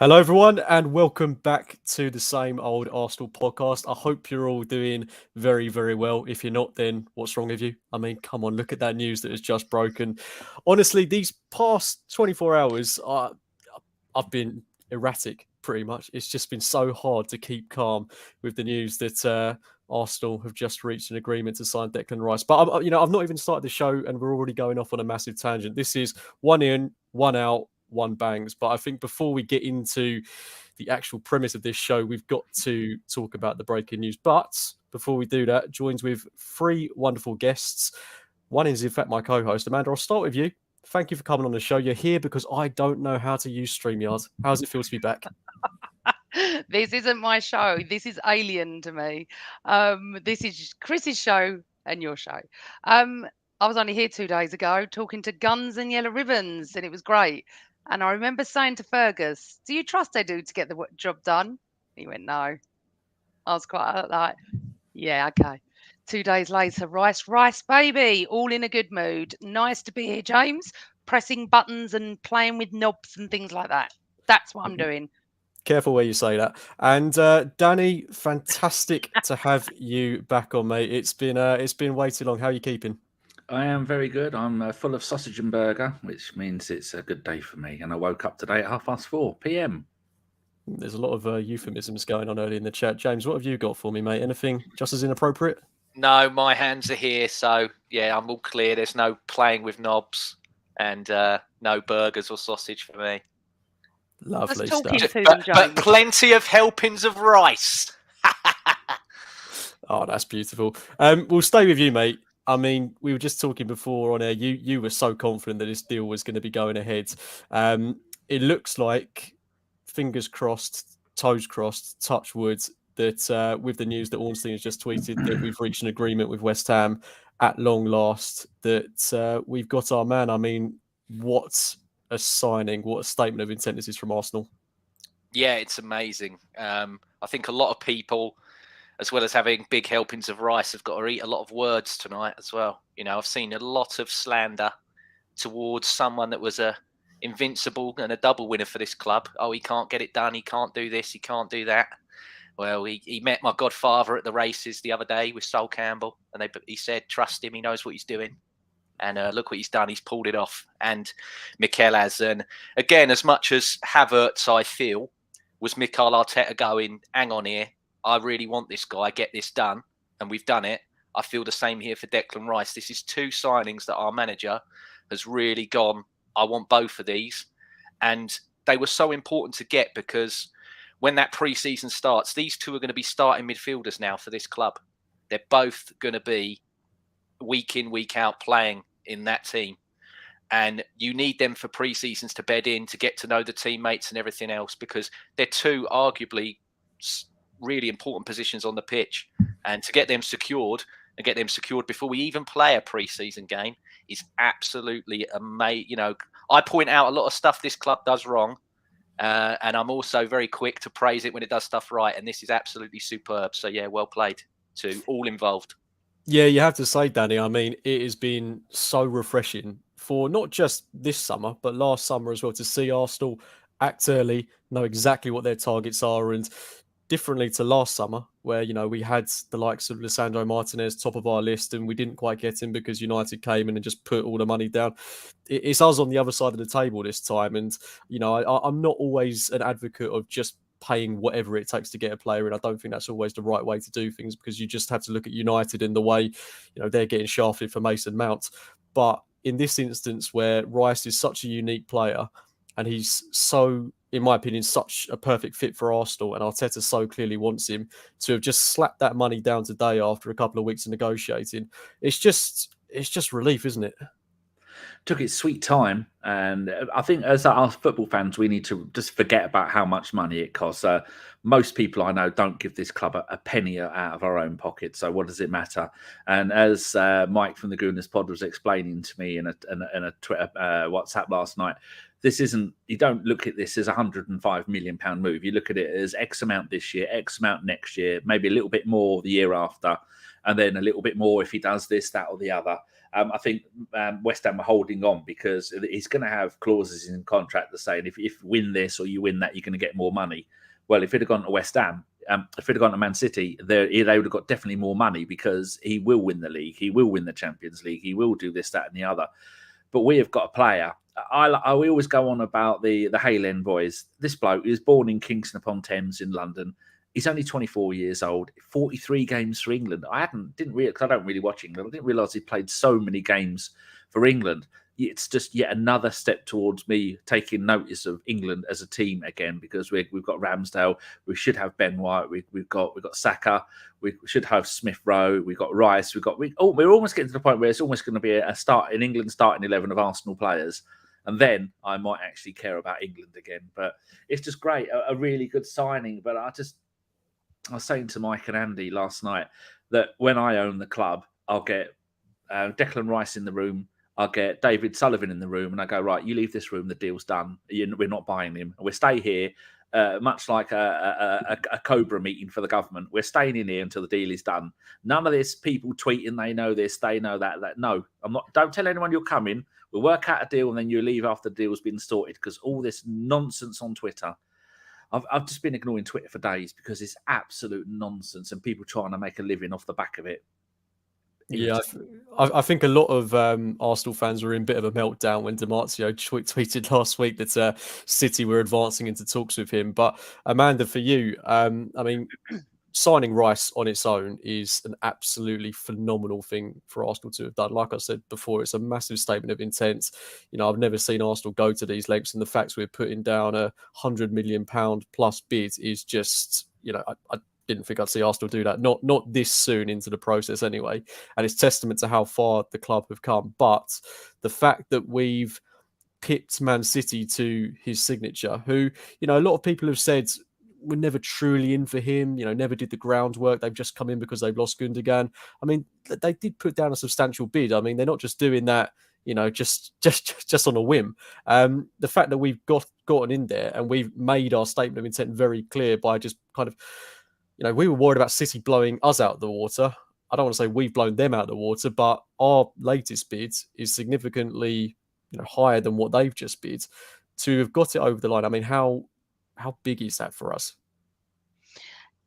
Hello, everyone, and welcome back to the Same Old Arsenal podcast. I hope you're all doing very, very well. If you're not, then what's wrong with you? I mean, come on, look at that news that has just broken. Honestly, these past 24 hours, I've been erratic pretty much. It's just been so hard to keep calm with the news that Arsenal have just reached an agreement to sign Declan Rice. But I've not even started the show, and we're already going off on a massive tangent. This is one in, one out, one bangs. But I think before we get into the actual premise of this show, we've got to talk about the breaking news. But before we do that, joins with three wonderful guests. One is, in fact, my co-host. Amanda, I'll start with you. Thank you for coming on the show. You're here because I don't know how to use StreamYard. How does it feel to be back? This isn't my show. This is alien to me. This is Chris's show and your show. I was only here 2 days ago talking to Guns and Yellow Ribbons, and it was great. And I remember saying to Fergus, "Do you trust Edu to get the job done?" He went, "No." I was quite like, "Yeah, okay." 2 days later, rice, baby, all in a good mood. Nice to be here, James. Pressing buttons and playing with knobs and things like that. That's what I'm doing. Careful where you say that. And Danny, fantastic to have you back on, mate. It's been way too long. How are you keeping? I am very good. I'm full of sausage and burger, which means it's a good day for me. And I woke up today at 4:30 p.m. There's a lot of euphemisms going on early in the chat. James, what have you got for me, mate? Anything just as inappropriate? No, my hands are here, so yeah, I'm all clear. There's no playing with knobs and no burgers or sausage for me. Lovely Just talking stuff. to them, But James. plenty of helpings of rice. Oh, that's beautiful. We'll stay with you, mate. I mean, we were just talking before on air. You were so confident that this deal was going to be going ahead. It looks like, fingers crossed, toes crossed, touch wood, that with the news that Ornstein has just tweeted that we've reached an agreement with West Ham at long last, that we've got our man. I mean, what a signing, what a statement of intent this is from Arsenal. Yeah, it's amazing. I think a lot of people, as well as having big helpings of rice, have got to eat a lot of words tonight as well. You know, I've seen a lot of slander towards someone that was a invincible and a double winner for this club. Oh, he can't get it done. He can't do this. He can't do that. Well, he met my godfather at the races the other day with Sol Campbell, and he said, trust him. He knows what he's doing. And look what he's done. He's pulled it off. And Mikel has. And again, as much as Havertz, I feel, was Mikel Arteta going, hang on here, I really want this guy, get this done, and we've done it. I feel the same here for Declan Rice. This is two signings that our manager has really gone, I want both of these. And they were so important to get because when that pre-season starts, these two are going to be starting midfielders now for this club. They're both going to be week in, week out playing in that team. And you need them for pre-seasons to bed in, to get to know the teammates and everything else, because they're two arguably really important positions on the pitch. And to get them secured and get them secured before we even play a pre-season game is absolutely amazing. You know, I point out a lot of stuff this club does wrong. And I'm also very quick to praise it when it does stuff right. And this is absolutely superb. So, yeah, well played to all involved. Yeah, you have to say, Danny, I mean, it has been so refreshing for not just this summer, but last summer as well, to see Arsenal act early, know exactly what their targets are, and differently to last summer, where, you know, we had the likes of Lisandro Martinez top of our list and we didn't quite get him because United came in and just put all the money down. It's us on the other side of the table this time. And, you know, I'm not always an advocate of just paying whatever it takes to get a player in. I don't think that's always the right way to do things, because you just have to look at United in the way, you know, they're getting shafted for Mason Mount. But in this instance, where Rice is such a unique player and he's so, in my opinion, such a perfect fit for Arsenal, and Arteta so clearly wants him, to have just slapped that money down today after a couple of weeks of negotiating, it's just relief, isn't it? Took its sweet time, and I think as our football fans, we need to just forget about how much money it costs. Most people I know don't give this club a penny out of our own pocket, so what does it matter? And as Mike from the Gooners Pod was explaining to me in a Twitter WhatsApp last night, this isn't, you don't look at this as £105 million move. You look at it as X amount this year, X amount next year, maybe a little bit more the year after, and then a little bit more if he does this, that, or the other. I think West Ham are holding on because he's going to have clauses in contract that say if you win this or you win that, you're going to get more money. Well, if it had gone to West Ham, if it had gone to Man City, they would have got definitely more money because he will win the league, he will win the Champions League, he will do this, that, and the other. But we have got a player. I always go on about the Hale End boys. This bloke is born in Kingston upon Thames in London. He's only 24 years old, 43 games for England. Didn't realize, because I don't really watch England. I didn't realise he played so many games for England. It's just yet another step towards me taking notice of England as a team again, because we've got Ramsdale, we should have Ben White, we've got Saka, we should have Smith Rowe, we've got Rice, we're almost getting to the point where it's almost going to be a start in England starting 11 of Arsenal players. And then I might actually care about England again. But it's just great, a really good signing. But I was saying to Mike and Andy last night that when I own the club, I'll get Declan Rice in the room, I'll get David Sullivan in the room, and I go, right, you leave this room, the deal's done. We're not buying him. We'll stay here, much like a Cobra meeting for the government. We're staying in here until the deal is done. None of this people tweeting, they know this, they know that. No, I'm not. Don't tell anyone you're coming. We'll work out a deal, and then you leave after the deal's been sorted, because all this nonsense on Twitter, I've just been ignoring Twitter for days because it's absolute nonsense and people trying to make a living off the back of it. Yeah, I think a lot of Arsenal fans were in a bit of a meltdown when Di Marzio tweeted last week that City were advancing into talks with him. But Amanda, for you, I mean, signing Rice on its own is an absolutely phenomenal thing for Arsenal to have done. Like I said before, it's a massive statement of intent. You know, I've never seen Arsenal go to these lengths, and the fact we're putting down £100 million plus bid is just, you know, I didn't think I'd see Arsenal do that. Not this soon into the process anyway. And it's testament to how far the club have come. But the fact that we've pipped Man City to his signature, who, you know, a lot of people have said were never truly in for him, you know, never did the groundwork. They've just come in because they've lost Gundogan. I mean, they did put down a substantial bid. I mean, they're not just doing that, you know, just on a whim. The fact that we've gotten in there and we've made our statement of intent very clear by just kind of, you know, we were worried about City blowing us out of the water. I don't want to say we've blown them out of the water, but our latest bid is significantly, you know, higher than what they've just bid. To have got it over the line, I mean, how big is that for us?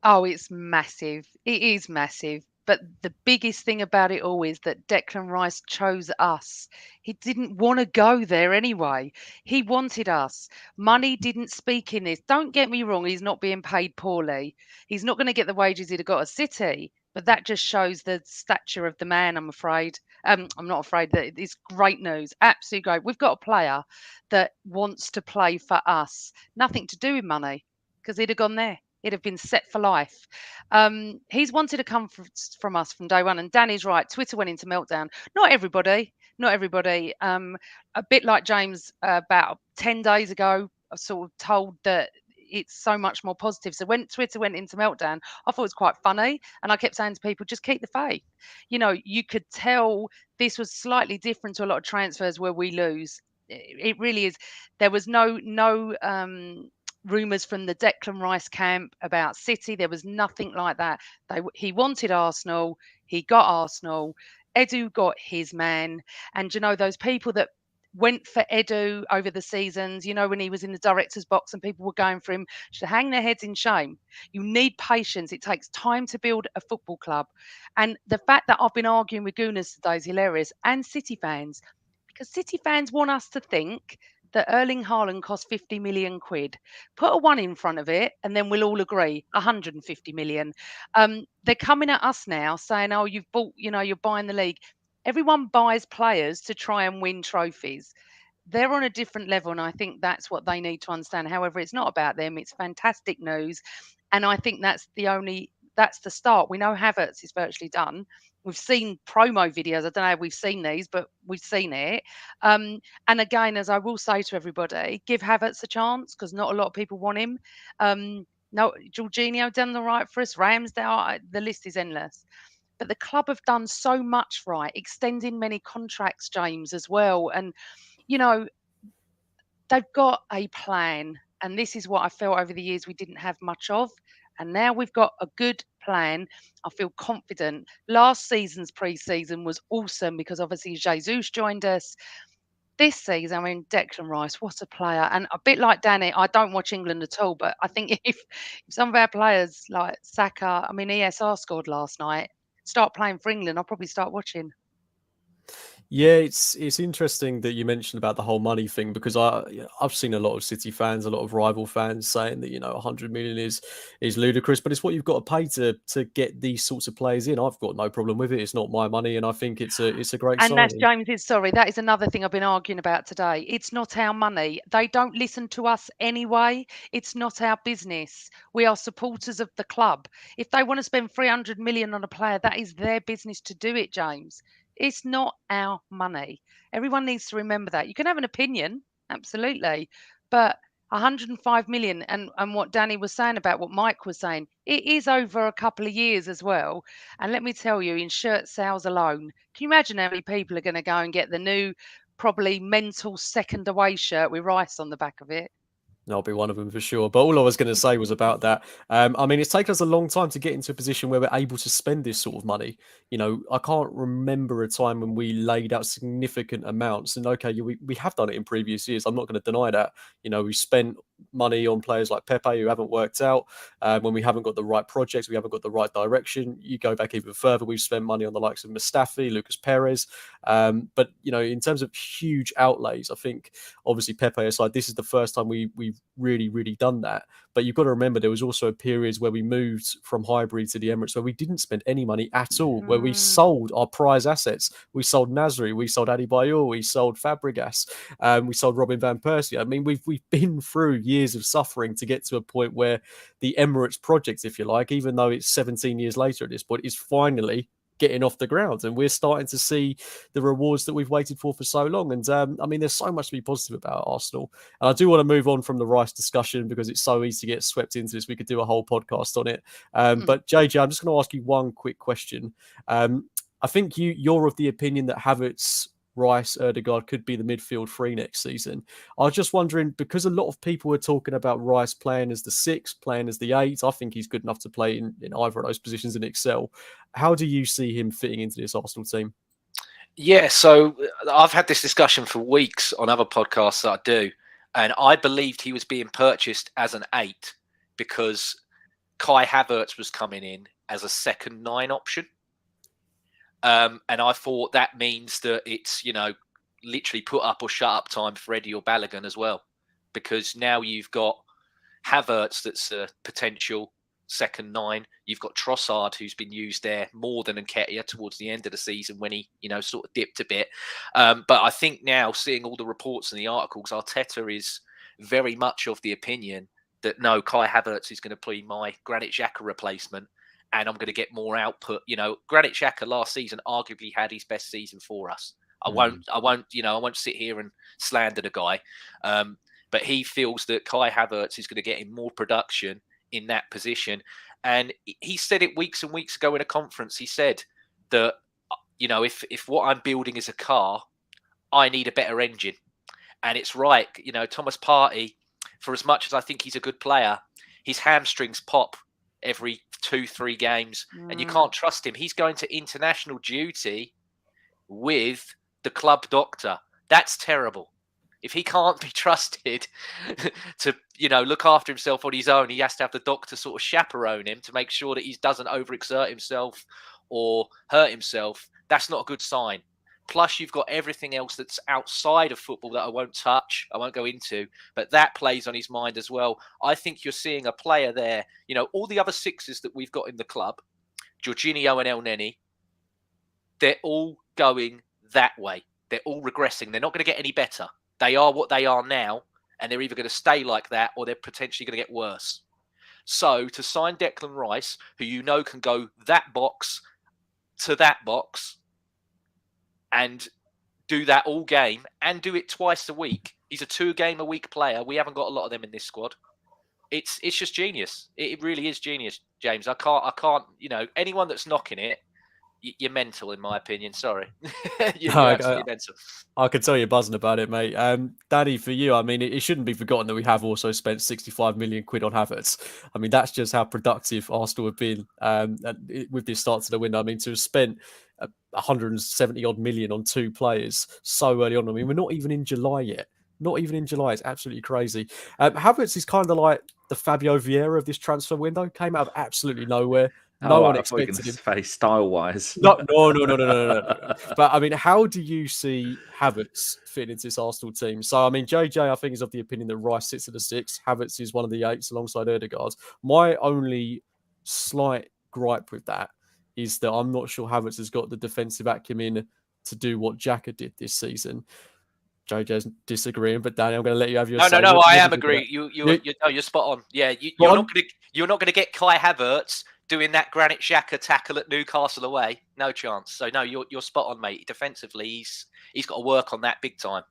Oh, it's massive. It is massive. But the biggest thing about it all is that Declan Rice chose us. He didn't want to go there anyway. He wanted us. Money didn't speak in this. Don't get me wrong, he's not being paid poorly. He's not going to get the wages he'd have got at City. But that just shows the stature of the man, I'm afraid. I'm not afraid that it's great news. Absolutely great. We've got a player that wants to play for us. Nothing to do with money, because he'd have gone there. He'd have been set for life. He's wanted to come from us from day one. And Danny's right. Twitter went into meltdown. Not everybody. A bit like James about 10 days ago, I was sort of told that it's so much more positive. So when Twitter went into meltdown, I thought it was quite funny. And I kept saying to people, just keep the faith. You know, you could tell this was slightly different to a lot of transfers where we lose. It really is. There was no rumours from the Declan Rice camp about City. There was nothing like that. He wanted Arsenal. He got Arsenal. Edu got his man. And, you know, those people that went for Edu over the seasons, you know, when he was in the director's box and people were going for him, should hang their heads in shame. You need patience. It takes time to build a football club. And the fact that I've been arguing with Gooners today is hilarious, and City fans, because City fans want us to think that Erling Haaland cost 50 million quid. Put a one in front of it, and then we'll all agree 150 million. They're coming at us now saying, oh, you've bought, you know, you're buying the league. Everyone buys players to try and win trophies. They're on a different level, and I think that's what they need to understand. However, it's not about them. It's fantastic news. And I think that's the start. We know Havertz is virtually done. We've seen promo videos. I don't know if we've seen these, but we've seen it. And again, as I will say to everybody, give Havertz a chance, because not a lot of people want him. No, Jorginho done the right for us. Ramsdale, the list is endless. But the club have done so much right, extending many contracts, James, as well. And, you know, they've got a plan. And this is what I felt over the years we didn't have much of. And now we've got a good plan. I feel confident. Last season's pre-season was awesome because obviously Jesus joined us. This season, I mean, Declan Rice, what a player. And a bit like Danny, I don't watch England at all, but I think if some of our players like Saka, I mean, ESR scored last night, start playing for England, I'll probably start watching. Yeah, it's interesting that you mentioned about the whole money thing because I've seen a lot of City fans, a lot of rival fans saying that 100 million is ludicrous, but it's what you've got to pay to get these sorts of players in. I've got no problem with it. It's not my money, and I think it's a great And that's signing. James's, sorry, that is another thing I've been arguing about today. It's not our money. They don't listen to us anyway. It's not our business. We are supporters of the club. If they want to spend 300 million on a player, that is their business to do it, James. It's not our money. Everyone needs to remember that. You can have an opinion, absolutely, but 105 million and what Danny was saying about what Mike was saying, it is over a couple of years as well. And let me tell you, in shirt sales alone, can you imagine how many people are going to go and get the new, probably mental second away shirt with Rice on the back of it? I'll be one of them for sure. But all I was going to say was about that. I mean, it's taken us a long time to get into a position where we're able to spend this sort of money. I can't remember a time when we laid out significant amounts. And okay, we have done it in previous years. I'm not going to deny that. We spent money on players like Pepe who haven't worked out. When we haven't got the right projects, we haven't got the right direction. You go back even further, we've spent money on the likes of Mustafi, Lucas Perez. But in terms of huge outlays, I think obviously Pepe aside, this is the first time we've really done that. But you've got to remember there was also a period where we moved from Highbury to the Emirates where we didn't spend any money at all, where we sold our prize assets. We sold Nasri, we sold Adebayor, we sold Fabregas, we sold Robin van Persie. I mean, we've been through years of suffering to get to a point where the Emirates project, if you like, even though it's 17 years later at this point, is finally getting off the ground, and we're starting to see the rewards that we've waited for so long. And I mean, there's so much to be positive about Arsenal. And I do want to move on from the Rice discussion because it's so easy to get swept into this. We could do a whole podcast on it. But JJ, I'm just going to ask you one quick question. I think you're of the opinion that Havertz, Rice, Erdegaard could be the midfield three next season. I was just wondering, because a lot of people were talking about Rice playing as the 6, playing as the 8. I think he's good enough to play in either of those positions and excel. How do you see him fitting into this Arsenal team? Yeah, so I've had this discussion for weeks on other podcasts that I do, and I believed he was being purchased as an 8 because Kai Havertz was coming in as a second 9 option. And I thought that means that it's, literally put up or shut up time for Eddie or Balogun as well. Because now you've got Havertz that's a potential second 9. You've got Trossard, who's been used there more than Nketiah towards the end of the season when he, sort of dipped a bit. But I think now, seeing all the reports and the articles, Arteta is very much of the opinion that no, Kai Havertz is going to be my Granit Xhaka replacement. And I'm going to get more output. Granit Xhaka last season arguably had his best season for us. I won't sit here and slander the guy. But he feels that Kai Havertz is going to get him more production in that position. And he said it weeks and weeks ago in a conference. He said that, if what I'm building is a car, I need a better engine. And it's right. Thomas Partey, for as much as I think he's a good player, his hamstrings pop every 2-3 games, and you can't trust him. He's going to international duty with the club doctor. That's terrible. If he can't be trusted to, look after himself on his own, he has to have the doctor sort of chaperone him to make sure that he doesn't overexert himself or hurt himself. That's not a good sign. Plus, you've got everything else that's outside of football that I won't touch, I won't go into, but that plays on his mind as well. I think you're seeing a player there, all the other 6s that we've got in the club, Jorginho and El Neni, they're all going that way. They're all regressing. They're not going to get any better. They are what they are now, and they're either going to stay like that or they're potentially going to get worse. So to sign Declan Rice, who can go that box to that box, and do that all game and do it twice a week. He's a 2-game-a-week player. We haven't got a lot of them in this squad. It's just genius. It really is genius, James. I can't. Anyone that's knocking it, you're mental, in my opinion. Sorry, you're No, absolutely mental. I can tell you're buzzing about it, mate. Danny, for you, I mean, it shouldn't be forgotten that we have also spent 65 million quid on Havertz. I mean, that's just how productive Arsenal have been with this start to the window. I mean, to have spent 170 odd million on 2 players so early on. I mean, we're not even in July yet. Not even in July. It's absolutely crazy. Havertz is kind of like the Fabio Vieira of this transfer window. Came out of absolutely nowhere. No one I thought you were expected going him. to say style-wise. No. But I mean, how do you see Havertz fitting into this Arsenal team? So I mean, JJ, I think, is of the opinion that Rice sits at the 6. Havertz is one of the 8s alongside Erdegaard. My only slight gripe with that is that I'm not sure Havertz has got the defensive acumen to do what Xhaka did this season. JJ's disagreeing, but Danny, I'm going to let you have your say. No, I am do you think agree. about You're spot on. Yeah, Spot on? you're not gonna get Kai Havertz doing that Granit Xhaka tackle at Newcastle away. No chance. So no, you're spot on, mate. Defensively, he's got to work on that big time.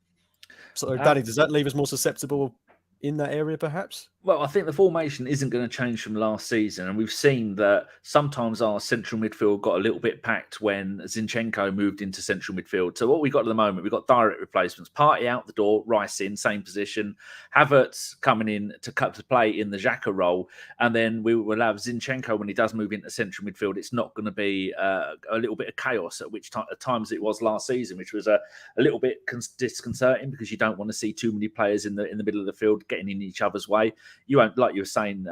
So, Danny, does that leave us more susceptible in that area, perhaps? Well, I think the formation isn't going to change from last season, and we've seen that sometimes our central midfield got a little bit packed when Zinchenko moved into central midfield. So what we got at the moment, we've got direct replacements: Partey out the door, Rice in, same position, Havertz coming in to play in the Xhaka role, and then we will have Zinchenko when he does move into central midfield. It's not going to be a little bit of chaos at times it was last season, which was a little bit disconcerting because you don't want to see too many players in the middle of the field getting in each other's way. You won't, like you were saying,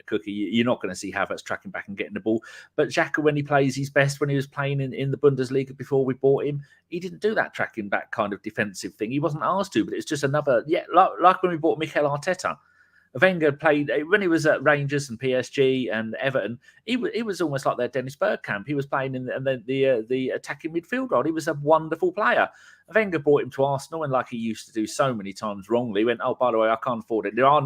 Cookie, you're not going to see Havertz tracking back and getting the ball. But Xhaka, when he plays his best, when he was playing in the Bundesliga before we bought him, he didn't do that tracking back kind of defensive thing. He wasn't asked to, but it's just another, like when we bought Mikel Arteta. Wenger played when he was at Rangers and PSG and Everton. He was almost like their Dennis Bergkamp. He was playing in the attacking midfield role. He was a wonderful player. Wenger brought him to Arsenal, and like he used to do so many times wrongly, went, "Oh, by the way, I can't afford it." There are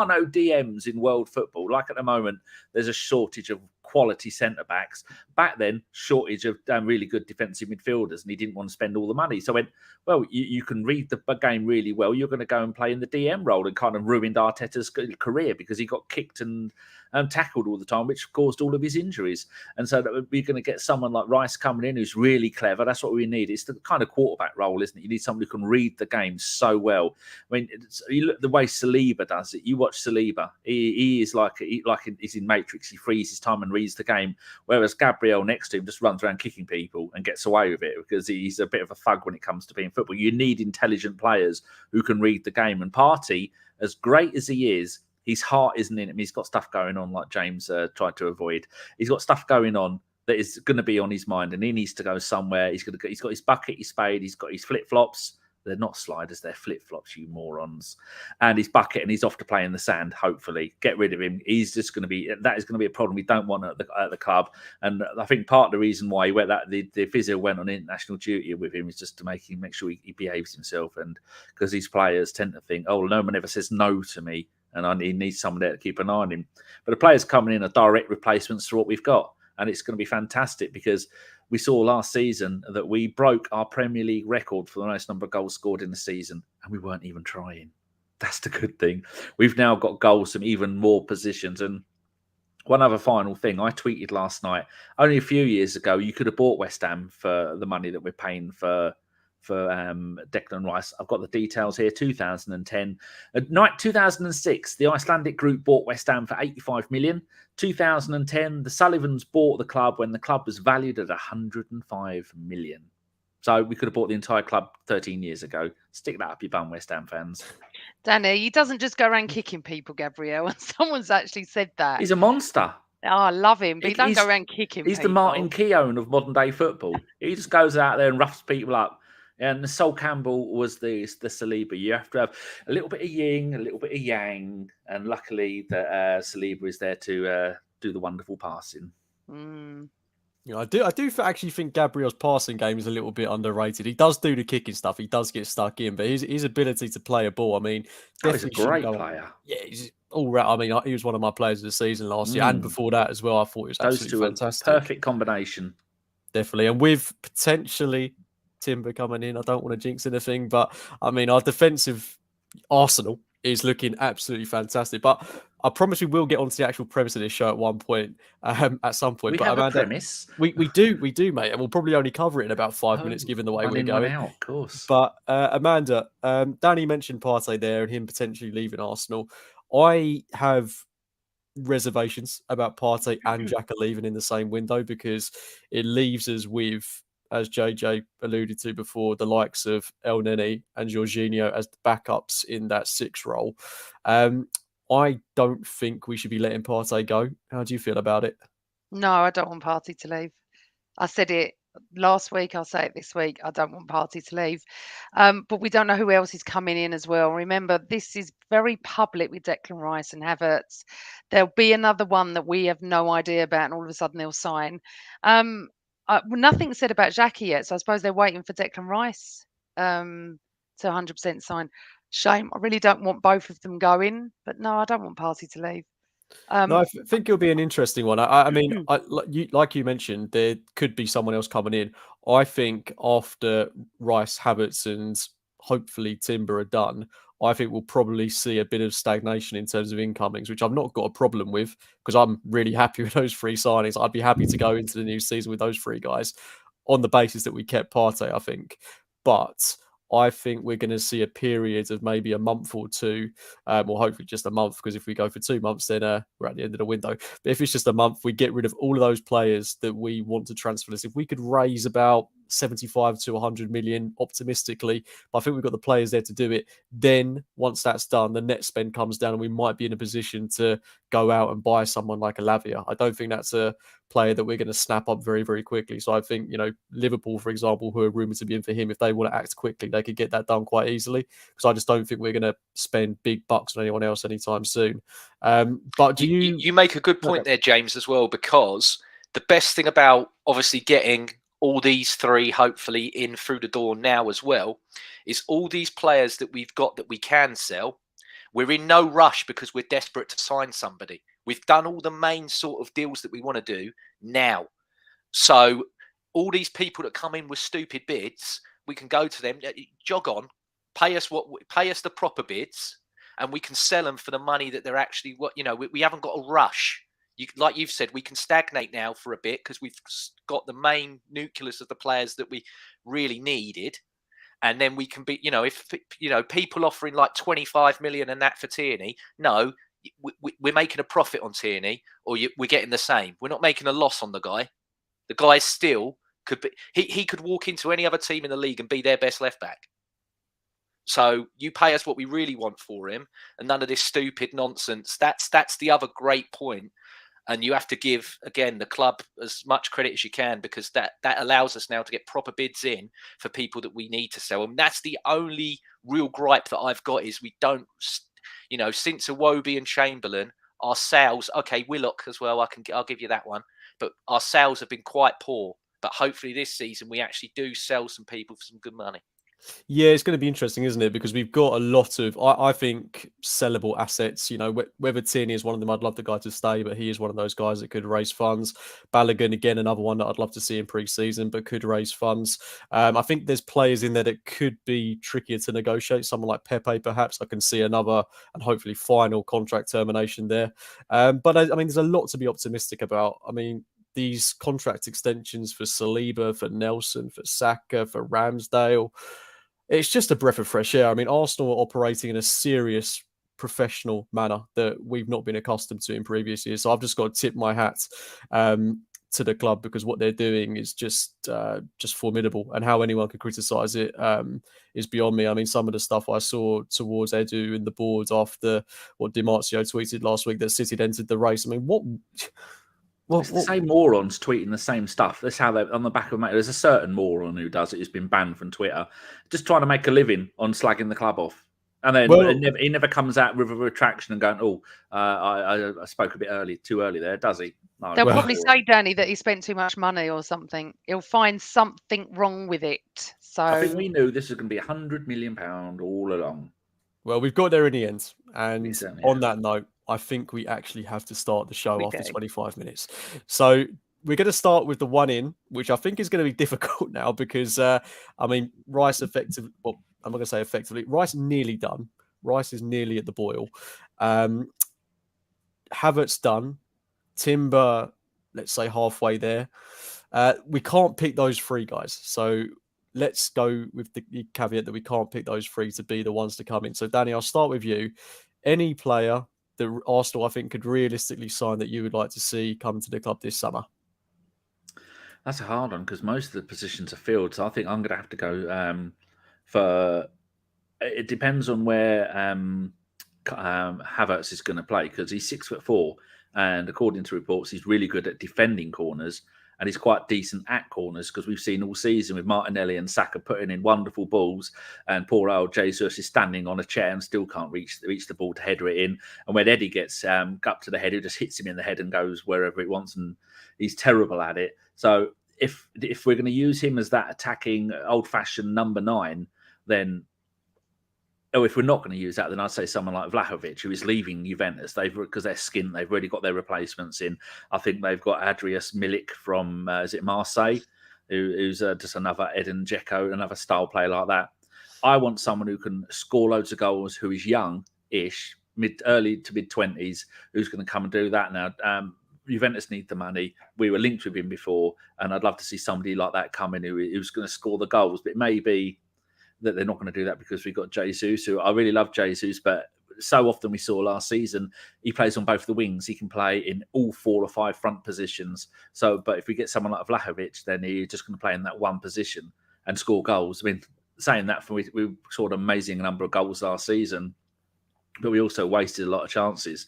no DMs in world football. Like at the moment, there's a shortage of quality centre backs. Back then, shortage of really good defensive midfielders, and he didn't want to spend all the money. So I went, well, you can read the game really well. You're going to go and play in the DM role, and kind of ruined Arteta's career because he got kicked and tackled all the time, which caused all of his injuries. And so that we're going to get someone like Rice coming in who's really clever. That's what we need. It's the kind of quarterback role, isn't it? You need someone who can read the game so well. I mean, you look the way Saliba does it. You watch Saliba. He is like he's in Matrix. He frees his time and reads the game. Whereas Gabriel next to him just runs around kicking people and gets away with it because he's a bit of a thug when it comes to being football. You need intelligent players who can read the game. And Partey, as great as he is, his heart isn't in him. He's got stuff going on, like James tried to avoid. He's got stuff going on that is going to be on his mind, and he needs to go somewhere. He's got his bucket, his spade, he's got his flip flops. They're not sliders, they're flip flops, you morons. And his bucket, and he's off to play in the sand. Hopefully, get rid of him. He's just going to be that is going to be a problem we don't want at the club. And I think part of the reason why he went the physio went on international duty with him is just to make sure he behaves himself, and because these players tend to think, oh, no one ever says no to me. And I need someone there to keep an eye on him. But the players coming in are direct replacements for what we've got. And it's going to be fantastic because we saw last season that we broke our Premier League record for the most number of goals scored in the season. And we weren't even trying. That's the good thing. We've now got goals from even more positions. And one other final thing, I tweeted last night, only a few years ago, you could have bought West Ham for the money that we're paying for Declan Rice. I've got the details here. 2010, 2006, the Icelandic group bought West Ham for 85 million. 2010, the Sullivans bought the club when the club was valued at 105 million. So we could have bought the entire club 13 years ago. Stick that up your bum, West Ham fans. Danny, he doesn't just go around kicking people, Gabrielle. And someone's actually said that. He's a monster. Oh, I love him, but he don't go around kicking people. He's the Martin Keown of modern day football. He just goes out there and roughs people up. And Sol Campbell was the Saliba. You have to have a little bit of yin, a little bit of yang, and luckily that Saliba is there to do the wonderful passing. Mm. You know, I do actually think Gabriel's passing game is a little bit underrated. He does do the kicking stuff. He does get stuck in, but his ability to play a ball, I mean, he's a great player. Yeah, he's all right. I mean, he was one of my players of the season last year, and before that as well. I thought he was absolutely fantastic. Perfect combination. Definitely, and with potentially Timber coming in, I don't want to jinx anything, but I mean, our defensive arsenal is looking absolutely fantastic. But I promise we will get onto the actual premise of this show at one point, at some point. We but have a Amanda, premise. we do, mate, and we'll probably only cover it in about 5 minutes, given the way One we're in, one going. out, of course. But Amanda, Danny mentioned Partey there and him potentially leaving Arsenal. I have reservations about Partey and Xhaka leaving in the same window because it leaves us with, as JJ alluded to before, the likes of El Neni and Jorginho as the backups in that 6 role. I don't think we should be letting Partey go. How do you feel about it? No, I don't want Partey to leave. I said it last week. I'll say it this week. I don't want Partey to leave. But we don't know who else is coming in as well. Remember, this is very public with Declan Rice and Havertz. There'll be another one that we have no idea about, and all of a sudden they'll sign. Nothing said about Xhaka yet, so I suppose they're waiting for Declan Rice to 100% sign. Shame. I really don't want both of them going, but no, I don't want Partey to leave. No, I think it'll be an interesting one. I mean, like you mentioned, there could be someone else coming in. I think after Rice, Havertz, and hopefully Timber are done, I think we'll probably see a bit of stagnation in terms of incomings, which I've not got a problem with because I'm really happy with those 3 signings. I'd be happy to go into the new season with those 3 guys on the basis that we kept Partey, I think. But I think we're going to see a period of maybe a month or 2, or hopefully just a month, because if we go for 2 months, then we're at the end of the window. But if it's just a month, we get rid of all of those players that we want to transfer this. If we could raise about 75 to 100 million optimistically, but I think we've got the players there to do it. Then once that's done, the net spend comes down and we might be in a position to go out and buy someone like a Lavia. I don't think that's a player that we're going to snap up very, very quickly. So I think, Liverpool, for example, who are rumoured to be in for him, if they want to act quickly, they could get that done quite easily. Because I just don't think we're going to spend big bucks on anyone else anytime soon. But do you make a good point there, James, as well, because the best thing about obviously getting all these 3 hopefully in through the door now as well is all these players that we've got that we can sell. We're in no rush because we're desperate to sign somebody. We've done all the main sort of deals that we want to do now. So all these people that come in with stupid bids, we can go to them, jog on, pay us the proper bids, and we can sell them for the money that they're actually we haven't got a rush. Like you've said, we can stagnate now for a bit because we've got the main nucleus of the players that we really needed. And then we can be, if people offering like 25 million and that for Tierney, no, we're making a profit on Tierney, or we're getting the same. We're not making a loss on the guy. The guy still could be, he could walk into any other team in the league and be their best left back. So you pay us what we really want for him, and none of this stupid nonsense. That's the other great point. And you have to give, again, the club as much credit as you can, because that allows us now to get proper bids in for people that we need to sell. And that's the only real gripe that I've got is we don't, since Iwobi and Chamberlain, our sales, okay, Willock as well, I'll give you that one. But our sales have been quite poor. But hopefully this season we actually do sell some people for some good money. Yeah, it's going to be interesting, isn't it? Because we've got a lot of, I think, sellable assets. Whether Tierney is one of them, I'd love the guy to stay, but he is one of those guys that could raise funds. Balogun, again, another one that I'd love to see in pre-season, but could raise funds. I think there's players in there that could be trickier to negotiate. Someone like Pepe, perhaps. I can see another and hopefully final contract termination there. But I mean, there's a lot to be optimistic about. I mean, these contract extensions for Saliba, for Nelson, for Saka, for Ramsdale, it's just a breath of fresh air. I mean, Arsenal are operating in a serious professional manner that we've not been accustomed to in previous years. So I've just got to tip my hat to the club, because what they're doing is just formidable, and how anyone can criticise it is beyond me. I mean, some of the stuff I saw towards Edu and the board after what Di Marzio tweeted last week, that City had entered the race. I mean, what? It's the same morons tweeting the same stuff. That's how they're on the back of my. There's a certain moron who does it, who's been banned from Twitter, just trying to make a living on slagging the club off. And then he never comes out with a retraction and going, "Oh, I spoke a bit too early there," does he? No, They'll probably say, Danny, that he spent too much money or something. He'll find something wrong with it. So I think we knew this was going to be £100 million all along. Well, we've got there in the end. And on that note, I think we actually have to start the show after 25 minutes. So we're going to start with the one in, which I think is going to be difficult now because, Rice effectively, well, I'm not going to say effectively, Rice nearly done. Rice is nearly at the boil. Havertz done, Timber, let's say halfway there. We can't pick those three guys. So let's go with the caveat that we can't pick those three to be the ones to come in. So Danny, I'll start with you. Any player that Arsenal, I think, could realistically sign that you would like to see come to the club this summer? That's a hard one because most of the positions are filled. So I think I'm going to have to go for. It depends on where Havertz is going to play because he's 6'4", and according to reports, he's really good at defending corners, and he's quite decent at corners because we've seen all season with Martinelli and Saka putting in wonderful balls, and poor old Jesus is standing on a chair and still can't reach the ball to header it in. And when Eddie gets up to the head, he just hits him in the head and goes wherever he wants, and he's terrible at it. So if we're going to use him as that attacking old-fashioned number 9, then if we're not going to use that, then I'd say someone like Vlahovic, who is leaving Juventus. Because they're skint, they've already got their replacements in. I think they've got Adrius Milik from is it Marseille, who's just another Edin Dzeko, another style player like that. I want someone who can score loads of goals, who is young-ish, early to mid-20s, who's going to come and do that now. Juventus need the money. We were linked with him before, and I'd love to see somebody like that come in who's going to score the goals. But it may be that they're not going to do that because we've got Jesus, who I really love Jesus, but so often we saw last season, he plays on both the wings. He can play in all 4 or 5 front positions. So, but if we get someone like Vlahovic, then he's just going to play in that one position and score goals. I mean, saying that, we saw an amazing number of goals last season, but we also wasted a lot of chances.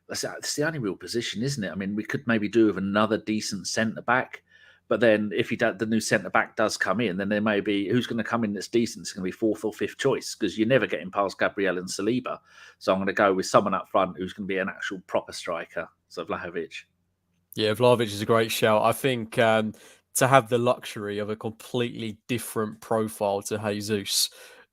That's the only real position, isn't it? I mean, we could maybe do with another decent centre-back. But then if the new centre-back does come in, then there may be, who's going to come in that's decent? It's going to be 4th or 5th choice because you're never getting past Gabriel and Saliba. So I'm going to go with someone up front who's going to be an actual proper striker. So Vlahovic. Yeah, Vlahovic is a great shout. I think to have the luxury of a completely different profile to Jesus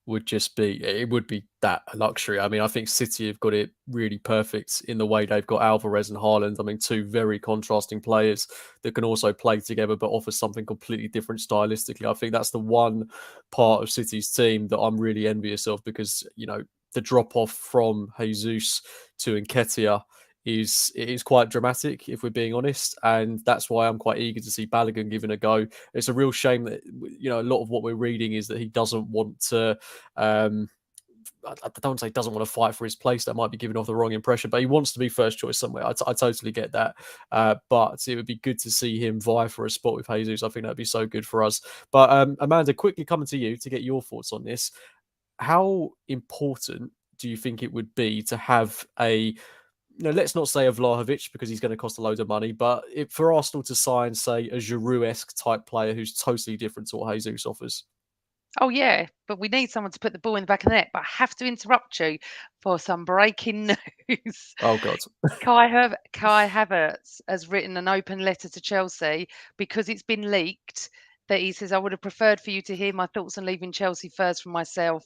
would be that luxury. I mean, I think City have got it really perfect in the way they've got Alvarez and Haaland. I mean, 2 very contrasting players that can also play together but offer something completely different stylistically. I think that's the one part of City's team that I'm really envious of because, the drop off from Jesus to Nketiah is quite dramatic, if we're being honest, and that's why I'm quite eager to see Balogun given a go. It's a real shame that a lot of what we're reading is that he doesn't want to. I don't want to say he doesn't want to fight for his place. That might be giving off the wrong impression, but he wants to be first choice somewhere. I totally get that, but it would be good to see him vie for a spot with Jesus. I think that'd be so good for us. But Amanda, quickly coming to you to get your thoughts on this. How important do you think it would be to have a let's not say a Vlahovic because he's going to cost a load of money, but for Arsenal to sign, say, a Giroud-esque type player who's totally different to what Jesus offers? Oh, yeah, but we need someone to put the ball in the back of the net. But I have to interrupt you for some breaking news. Oh, God. Kai Havertz has written an open letter to Chelsea because it's been leaked that he says, I would have preferred for you to hear my thoughts on leaving Chelsea first from myself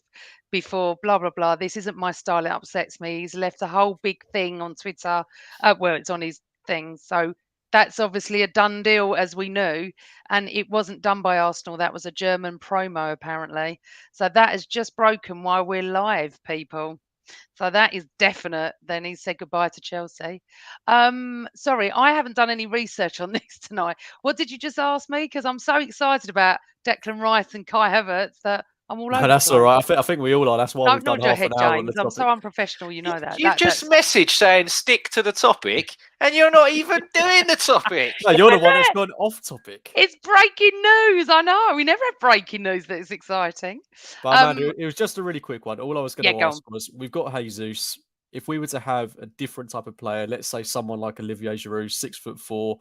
before blah, blah, blah. This isn't my style. It upsets me. He's left a whole big thing on Twitter. It's on his thing. So that's obviously a done deal, as we knew. And it wasn't done by Arsenal. That was a German promo, apparently. So that has just broken while we're live, people. So that is definite. Then he said goodbye to Chelsea. Sorry, I haven't done any research on this tonight. What did you just ask me? Because I'm so excited about Declan Rice and Kai Havertz that I'm all over. No, that's all right. I think we all are. That's why Don't we've done nod your half head, an hour on the James. I'm topic. so unprofessional, you know that. You've just messaged saying stick to the topic, and you're not even doing the topic. No, you're the one that's gone off topic. It's breaking news. I know. We never have breaking news that is exciting. But Amanda, it was just a really quick one. All I was going to ask on. was, we've got Jesus. If we were to have a different type of player, let's say someone like Olivier Giroud, 6'4",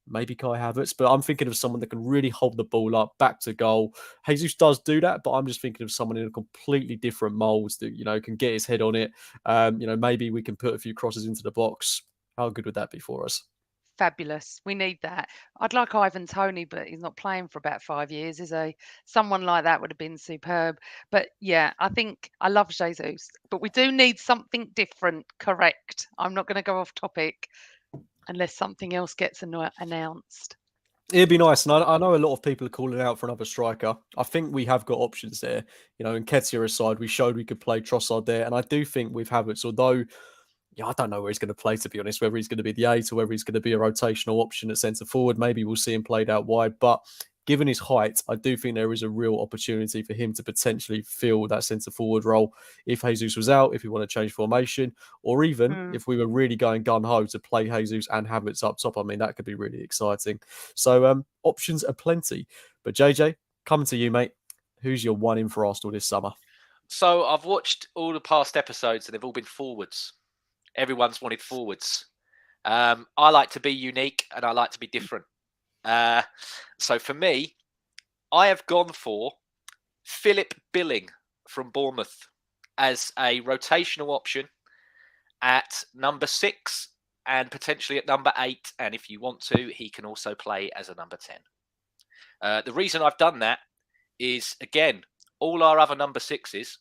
maybe Kai Havertz, but I'm thinking of someone that can really hold the ball up, back to goal. Jesus does do that, but I'm just thinking of someone in a completely different mould that, can get his head on it. Maybe we can put a few crosses into the box. How good would that be for us? Fabulous. We need that. I'd like Ivan Toney, but he's not playing for about 5 years, is he? Someone like that would have been superb. But yeah, I think I love Jesus, but we do need something different. Correct. I'm not going to go off topic unless something else gets announced. It'd be nice. And I know a lot of people are calling out for another striker. I think we have got options there. Nketiah aside, we showed we could play Trossard there. And I do think with Havertz, although yeah, I don't know where he's going to play, to be honest, whether he's going to be the 8 or whether he's going to be a rotational option at centre forward. Maybe we'll see him played out wide. But given his height, I do think there is a real opportunity for him to potentially fill that centre forward role if Jesus was out, if we want to change formation, or even if we were really going gun-ho to play Jesus and Havertz up top. I mean, that could be really exciting. So options are plenty. But JJ, coming to you, mate. Who's your one in for Arsenal this summer? So I've watched all the past episodes and they've all been forwards. Everyone's wanted forwards. I like to be unique and I like to be different. So for me, I have gone for Philip Billing from Bournemouth as a rotational option at number 6 and potentially at number 8. And if you want to, he can also play as a number 10. The reason I've done that is, again, all our other number 6s,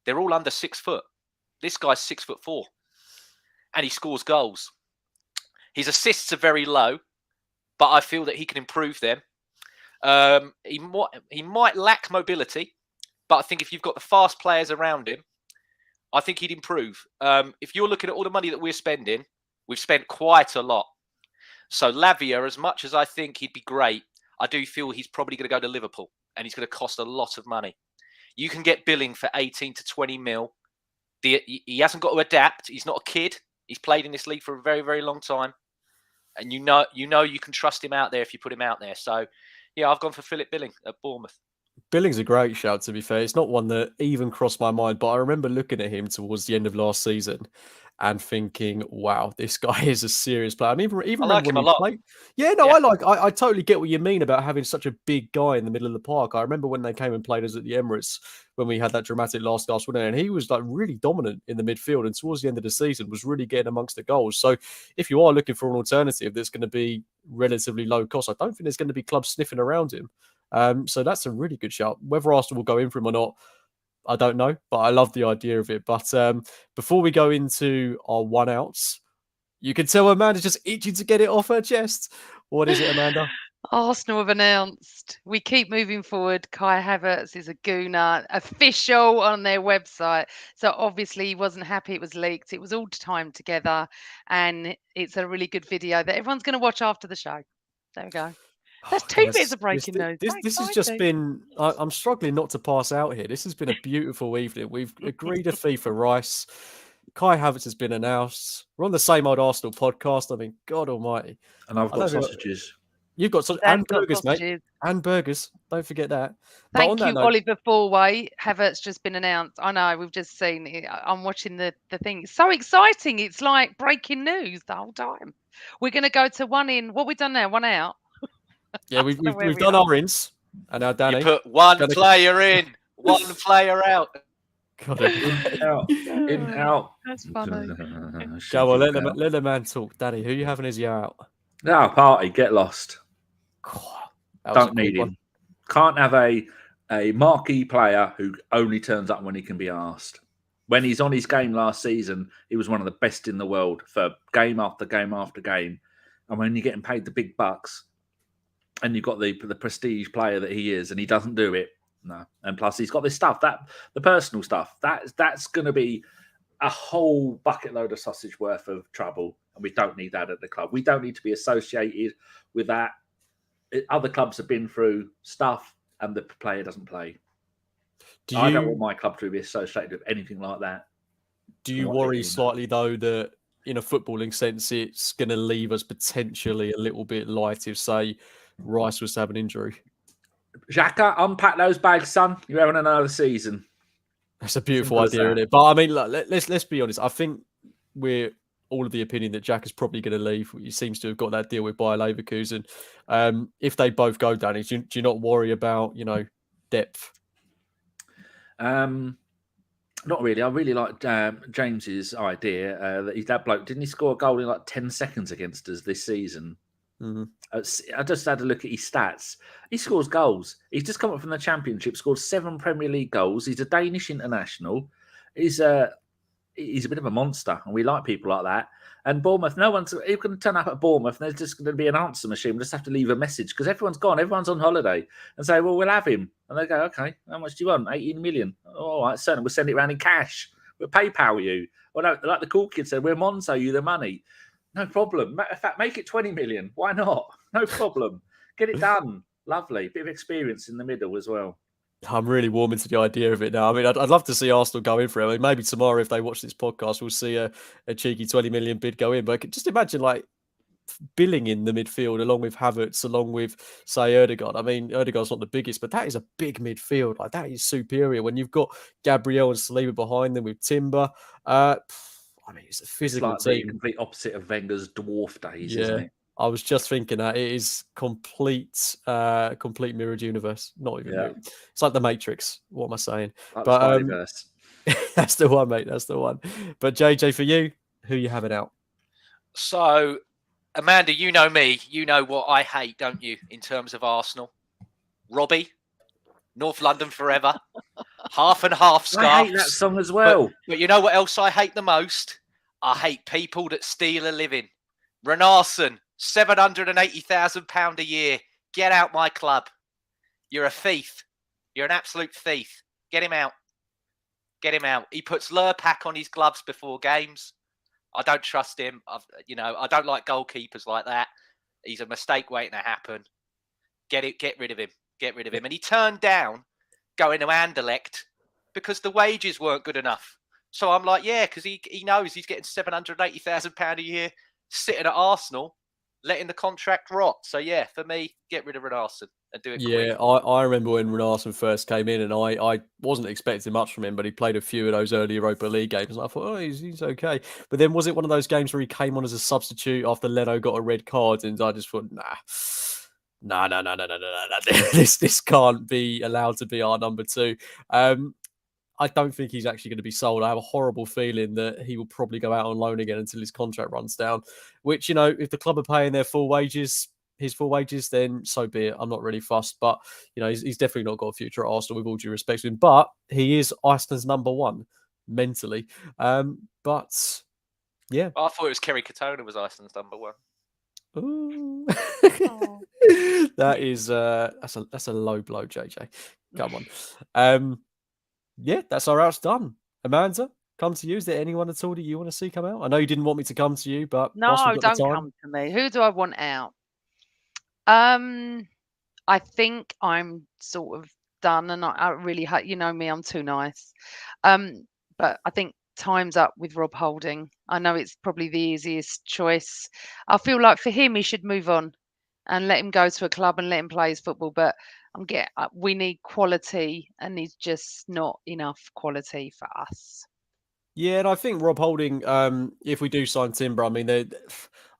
they're all under 6 foot. This guy's 6'4", and he scores goals. His assists are very low, but I feel that he can improve them. He might lack mobility, but I think if you've got the fast players around him, I think he'd improve. If you're looking at all the money that we're spending, we've spent quite a lot. So Lavia, as much as I think he'd be great, I do feel he's probably going to go to Liverpool, and he's going to cost a lot of money. You can get Billing for 18 to 20 mil. He hasn't got to adapt. He's not a kid. He's played in this league for a very, very long time. And you know you can trust him out there if you put him out there. So, yeah, I've gone for Philip Billing at Bournemouth. Billing's a great shout, to be fair. It's not one that even crossed my mind, but I remember looking at him towards the end of last season and thinking, wow, this guy is a serious player. I mean, even I like him a lot. Played... Yeah, no, yeah. I totally get what you mean about having such a big guy in the middle of the park. I remember when they came and played us at the Emirates when we had that dramatic last gasp winner, and he was like really dominant in the midfield, and towards the end of the season was really getting amongst the goals. So if you are looking for an alternative that's going to be relatively low cost, I don't think there's going to be clubs sniffing around him. So that's a really good shout. Whether Arsenal will go in for him or not, I don't know, but I love the idea of it. But before we go into our one outs, you can tell Amanda's just itching to get it off her chest. What is it, Amanda? Arsenal have announced we keep moving forward. Kai Havertz is a gooner, official on their website. So obviously he wasn't happy it was leaked. It was all timed together, and it's a really good video that everyone's going to watch after the show. There we go. That's two bits of breaking news. This has just been... I'm struggling not to pass out here. This has been a beautiful evening. We've agreed a fee for Rice. Kai Havertz has been announced. We're on the same old Arsenal podcast. I mean, God almighty. And I've got sausages. You've got and burgers, mate. And burgers. Don't forget that. Thank you, Oliver Fourway. Havertz just been announced. I know, we've just seen it. I'm watching the thing. It's so exciting. It's like breaking news the whole time. We're going to go to one in. What we've done now? One out. Yeah, we've done our ins. And now Danny. You put one player in, one player out. God, in, out. That's funny. Go on, let the man talk. Danny, who are you having as your out? No, party, get lost. Don't need him. Can't have a marquee player who only turns up when he can be asked. When he's on his game last season, he was one of the best in the world for game after game after game. And when you're getting paid the big bucks, and you've got the prestige player that he is, and he doesn't do it, no. And plus, he's got this stuff, the personal stuff. That's going to be a whole bucket load of sausage worth of trouble, and we don't need that at the club. We don't need to be associated with that. Other clubs have been through stuff, and the player doesn't play. I don't want my club to be associated with anything like that. Do you worry slightly, though, that in a footballing sense, it's going to leave us potentially a little bit light if, say, Rice was to have an injury? Xhaka, unpack those bags, son. You're having another season. That's a beautiful idea, isn't it? But I mean, let's be honest. I think we're all of the opinion that Jack is probably going to leave. He seems to have got that deal with Bayer Leverkusen. If they both go, Danny, do you not worry about depth? Not really. I really like James's idea that that bloke didn't he score a goal in like 10 seconds against us this season? Mm-hmm. I just had a look at his stats. He scores goals. He's just come up from the Championship, scored 7 Premier League goals. He's a Danish international. He's a bit of a monster, and we like people like that. And Bournemouth, no one's going to turn up at Bournemouth, and there's just going to be an answer machine. We just have to leave a message because everyone's gone. Everyone's on holiday, and say, "Well, we'll have him." And they go, "Okay, how much do you want? 18 million. All right, certainly. We'll send it around in cash. We'll PayPal you." Well, no, like the cool kid said, we're Monzo, you the money. No problem. Matter of fact, make it 20 million. Why not? No problem. Get it done. Lovely. Bit of experience in the middle as well. I'm really warming to the idea of it now. I mean, I'd love to see Arsenal go in for it. I mean, maybe tomorrow, if they watch this podcast, we'll see a cheeky 20 million bid go in. But just imagine, like, Billing in the midfield, along with Havertz, along with, say, Erdegaard. I mean, Erdegaard's not the biggest, but that is a big midfield. Like, that is superior when you've got Gabriel and Saliba behind them with Timber. I mean, it's a physical It's like team. the complete opposite of Wenger's dwarf days, isn't it? I was just thinking that it is complete mirrored universe. Not even mirrored. It's like the Matrix. What am I saying? Like but the Spider-Verse. That's the one, mate. That's the one. But JJ, for you, who you having out? So, Amanda, you know me. You know what I hate, don't you, in terms of Arsenal? Robbie, North London forever. Half and half scarves. I hate that song as well. But you know what else I hate the most? I hate people that steal a living. Renarson, £780,000 a year. Get out my club. You're a thief. You're an absolute thief. Get him out. Get him out. He puts Lurpak on his gloves before games. I don't trust him. I don't like goalkeepers like that. He's a mistake waiting to happen. Get rid of him. Get rid of him. And he turned down going to Anderlecht because the wages weren't good enough. So I'm like, yeah, because he knows he's getting £780,000 a year sitting at Arsenal, letting the contract rot. So yeah, for me, get rid of Renarson and do it quick. I remember when Renarson first came in, and I wasn't expecting much from him, but he played a few of those early Europa League games, and I thought, oh, he's okay. But then was it one of those games where he came on as a substitute after Leno got a red card, and I just thought, nah. This can't be allowed to be our number two. I don't think he's actually going to be sold. I have a horrible feeling that he will probably go out on loan again until his contract runs down, which, if the club are paying his full wages, then so be it. I'm not really fussed, but, he's definitely not got a future at Arsenal, with all due respect to him. But he is Iceland's number one mentally. But, yeah. I thought it was Kerry Katona was Iceland's number one. Ooh. That is, that's a low blow, JJ. Come on. Yeah, that's our out's done. Amanda, come to you. Is there anyone at all that you want to see come out? I know you didn't want me to come to you, but no, don't come to me. Who do I want out? I think I'm sort of done, and I really hate. You know me, I'm too nice. But I think time's up with Rob Holding. I know it's probably the easiest choice. I feel like for him, he should move on and let him go to a club and let him play his football. But we need quality, and he's just not enough quality for us. Yeah, and I think Rob Holding, if we do sign Timber,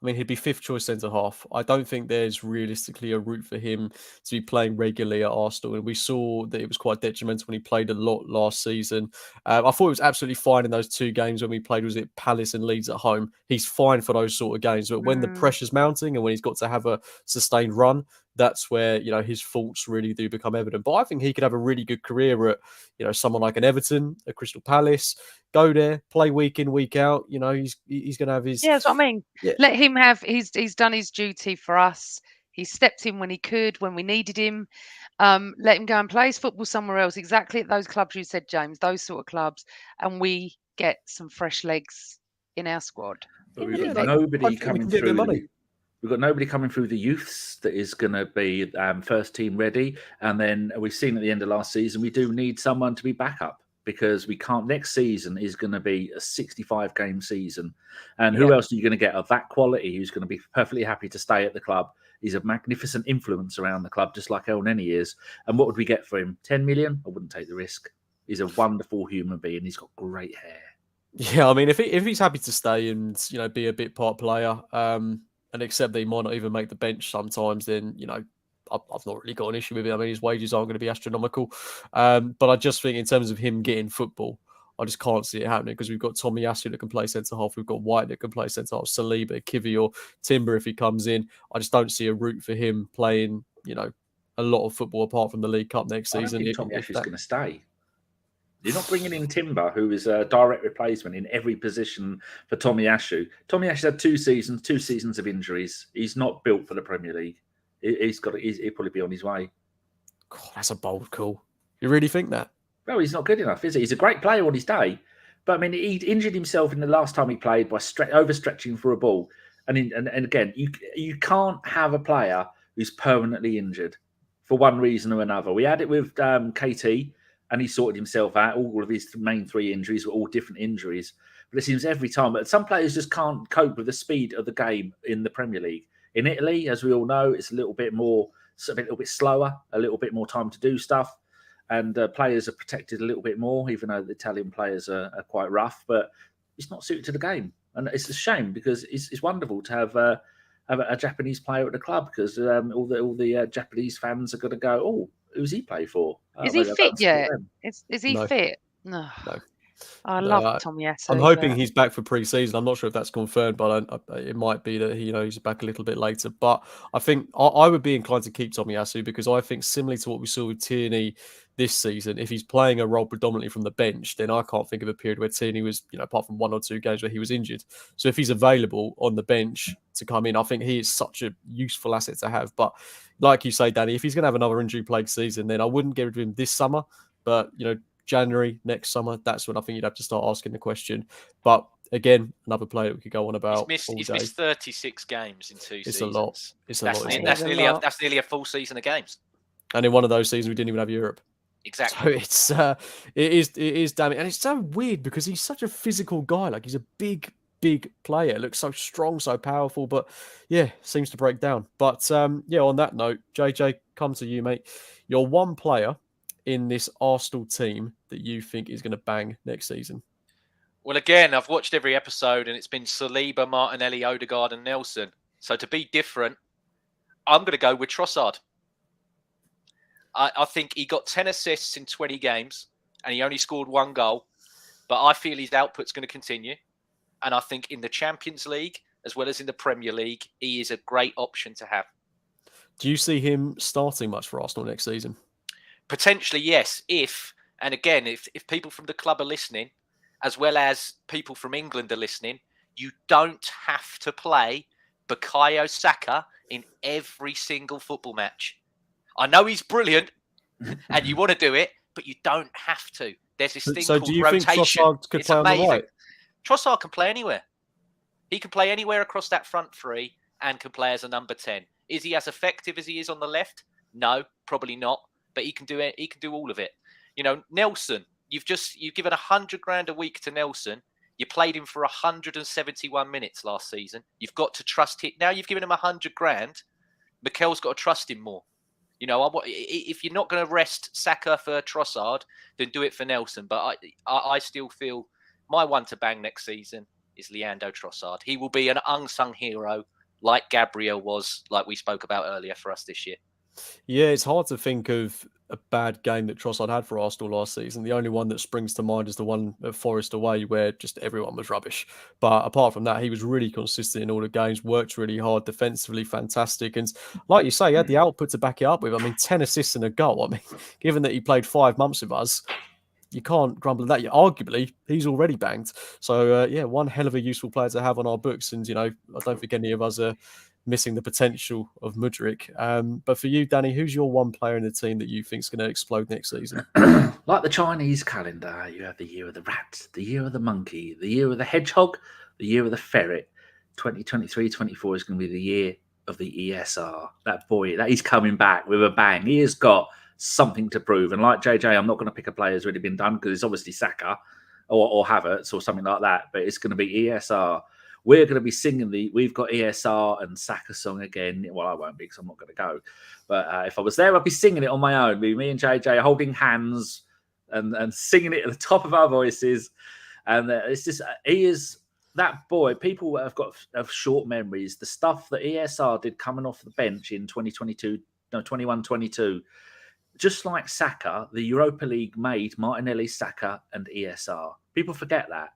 he'd be fifth choice centre half. I don't think there's realistically a route for him to be playing regularly at Arsenal. And we saw that it was quite detrimental when he played a lot last season. I thought it was absolutely fine in those two games when we played, was it Palace and Leeds at home? He's fine for those sort of games. But when the pressure's mounting and when he's got to have a sustained run, that's where, his faults really do become evident. But I think he could have a really good career at, someone like an Everton, a Crystal Palace. Go there, play week in, week out. He's going to have his... Yeah, that's what I mean. Yeah. Let him have... He's done his duty for us. He stepped in when he could, when we needed him. Let him go and play his football somewhere else, exactly at those clubs you said, James, those sort of clubs, and we get some fresh legs in our squad. But we've got nobody coming through. We've got nobody coming through the youths that is going to be first team ready. And then we've seen at the end of last season, we do need someone to be backup, because we can't. Next season is going to be a 65-game season. And who else are you going to get of that quality who's going to be perfectly happy to stay at the club? He's a magnificent influence around the club, just like El Neni is. And what would we get for him? 10 million? I wouldn't take the risk. He's a wonderful human being. He's got great hair. Yeah, I mean, if he's happy to stay and, be a bit part player, and accept that he might not even make the bench sometimes, then, I've not really got an issue with it. I mean, his wages aren't going to be astronomical. But I just think in terms of him getting football, I just can't see it happening, because we've got Tomiyasu that can play centre-half. We've got White that can play centre-half, Saliba, Kivi or Timber if he comes in. I just don't see a route for him playing, a lot of football apart from the League Cup next season. I don't think Tomiyasu's going to stay. You're not bringing in Timber, who is a direct replacement in every position for Tomiyasu. Tomiyasu had 2 seasons of injuries. He's not built for the Premier League. He'll probably be on his way. God, that's a bold call. You really think that? No, he's not good enough, is he? He's a great player on his day, But I mean, he injured himself in the last time he played by overstretching for a ball. And again, you can't have a player who's permanently injured for one reason or another. We had it with KT, and he sorted himself out. All of his main 3 injuries were all different injuries. But it seems every time. But some players just can't cope with the speed of the game in the Premier League. In Italy, as we all know, it's a little bit slower, a little bit more time to do stuff. And players are protected a little bit more, even though the Italian players are quite rough. But it's not suited to the game. And it's a shame because it's wonderful to have a Japanese player at the club, because all the Japanese fans are going to go, oh, who's he play for? Is he fit yet? Is he No. fit? No. No. I No, love Tomiyasu. I'm hoping he's back for pre-season. I'm not sure if that's confirmed, but it might be that he's back a little bit later. But I think I would be inclined to keep Tomiyasu, because I think similarly to what we saw with Tierney this season, if he's playing a role predominantly from the bench, then I can't think of a period where Tierney was, apart from 1 or 2 games where he was injured. So if he's available on the bench to come in, I think he is such a useful asset to have. But like you say, Danny, if he's going to have another injury-plagued season, then I wouldn't get rid of him this summer. But, January next summer, that's when I think you'd have to start asking the question. But again, another player that we could go on about. He's missed 36 games in 2 seasons. A lot. It's a lot. That's nearly a full season of games. And in one of those seasons, we didn't even have Europe. Exactly. So it is damning, and it's so weird because he's such a physical guy. Like, he's a big player. Looks so strong, so powerful, but yeah, seems to break down. But on that note, JJ, come to you, mate. You're one player in this Arsenal team that you think is going to bang next season? Well, again, I've watched every episode and it's been Saliba, Martinelli, Odegaard and Nelson. So to be different, I'm going to go with Trossard. I think he got 10 assists in 20 games and he only scored 1 goal. But I feel his output's going to continue. And I think in the Champions League, as well as in the Premier League, he is a great option to have. Do you see him starting much for Arsenal next season? Potentially, yes. If people from the club are listening, as well as people from England are listening, you don't have to play Bukayo Saka in every single football match. I know he's brilliant and you want to do it, but you don't have to. There's this thing called rotation. So do you think Trossard could play amazing. On the right? Trossard can play anywhere. He can play anywhere across that front 3 and can play as a number 10. Is he as effective as he is on the left? No, probably not. But he can do it. He can do all of it. Nelson, you've given 100 grand a week to Nelson. You played him for 171 minutes last season. You've got to trust him. Now you've given him 100 grand. Mikel's got to trust him more. If you're not going to rest Saka for Trossard, then do it for Nelson. But I still feel my one to bang next season is Leandro Trossard. He will be an unsung hero like Gabriel was, like we spoke about earlier for us this year. Yeah, it's hard to think of a bad game that Trossard had for Arsenal last season. The only one that springs to mind is the one at Forest away where just everyone was rubbish. But apart from that, he was really consistent in all the games, worked really hard, defensively fantastic. And like you say, he had the output to back it up with. 10 assists and a goal. Given that he played 5 months with us, you can't grumble at that. Arguably, he's already banged. So, one hell of a useful player to have on our books. And, I don't think any of us are missing the potential of Mudryk. But for you, Danny, who's your one player in the team that you think is going to explode next season? Like the Chinese calendar, you have the year of the rat, the year of the monkey, the year of the hedgehog, the year of the ferret. 2023-24 is going to be the year of the ESR. That boy, that he's coming back with a bang. He has got something to prove. And like JJ, I'm not going to pick a player who's already been done because it's obviously Saka or Havertz or something like that. But it's going to be ESR. We're going to be singing we've got ESR and Saka song again. Well, I won't be because I'm not going to go. But if I was there, I'd be singing it on my own. Be me and JJ holding hands and singing it at the top of our voices. And it's just, he is that boy. People have short memories. The stuff that ESR did coming off the bench in 21-22, just like Saka, the Europa League made Martinelli, Saka and ESR. People forget that.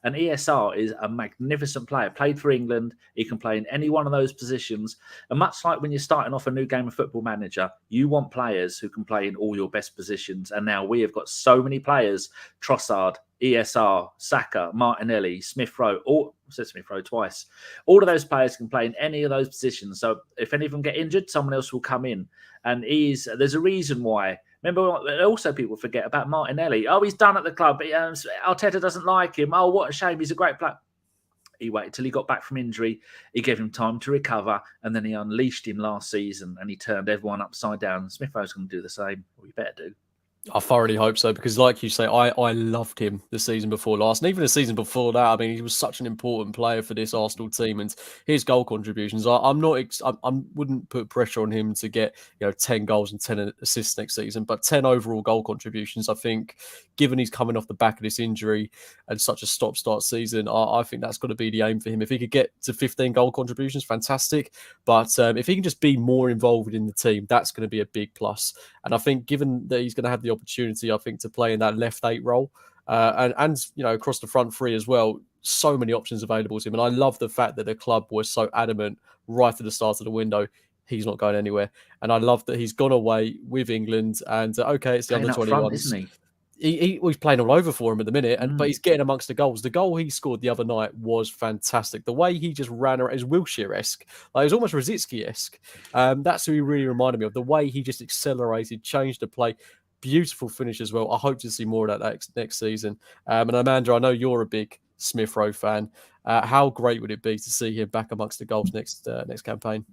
And ESR is a magnificent player. Played for England. He can play in any one of those positions. And much like when you're starting off a new game of Football Manager, you want players who can play in all your best positions. And now we have got so many players, Trossard, ESR, Saka, Martinelli, Smith-Rowe, Smith-Rowe twice. All of those players can play in any of those positions. So if any of them get injured, someone else will come in. And there's a reason why Remember, also people forget about Martinelli. Oh, he's done at the club. Arteta doesn't like him. Oh, what a shame. He's a great player. He waited till he got back from injury. He gave him time to recover, and then he unleashed him last season, and he turned everyone upside down. Smith Rowe's going to do the same. Well, you better do. I thoroughly hope so, because like you say, I loved him the season before last, and even the season before that. I mean, he was such an important player for this Arsenal team, and his goal contributions. I'm not, I wouldn't put pressure on him to get 10 goals and 10 assists next season, but 10 overall goal contributions. I think, given he's coming off the back of this injury and such a stop-start season, I think that's got to be the aim for him. If he could get to 15 goal contributions, fantastic. But if he can just be more involved in the team, that's going to be a big plus. And I think, given that he's going to have the opportunity, I think, to play in that left 8 role and across the front 3 as well, so many options available to him. And I love the fact that the club was so adamant right at the start of the window he's not going anywhere. And I love that he's gone away with England. And okay, it's the Playing under up front, 21s, isn't he? He's playing all over for him at the minute, but he's getting amongst the goals. The goal he scored the other night was fantastic. The way he just ran around is Wilshere-esque. Like, it was almost Rosicky-esque. That's who he really reminded me of. The way he just accelerated, changed the play. Beautiful finish as well. I hope to see more of that next season. And Amanda, I know you're a big Smith Rowe fan. How great would it be to see him back amongst the goals next campaign?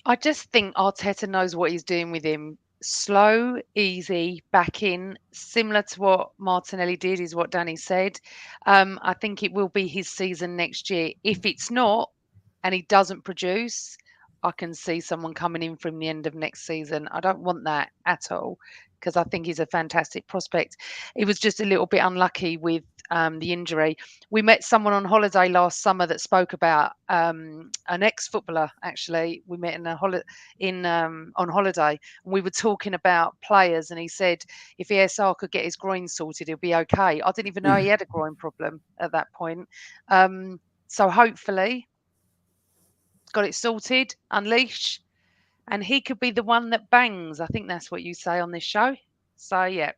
I just think Arteta knows what he's doing with him. Slow, easy, back in, similar to what Martinelli did, is what Danny said. I think it will be his season next year. If it's not, and he doesn't produce, I can see someone coming in from the end of next season. I don't want that at all, because I think he's a fantastic prospect. He was just a little bit unlucky with the injury. We met someone on holiday last summer that spoke about an ex-footballer. Actually, we met on holiday, and we were talking about players, and he said if ESR could get his groin sorted, he'll be okay. I didn't even know he had a groin problem at that point. So hopefully, got it sorted, unleash, and he could be the one that bangs. I think that's what you say on this show. So yeah.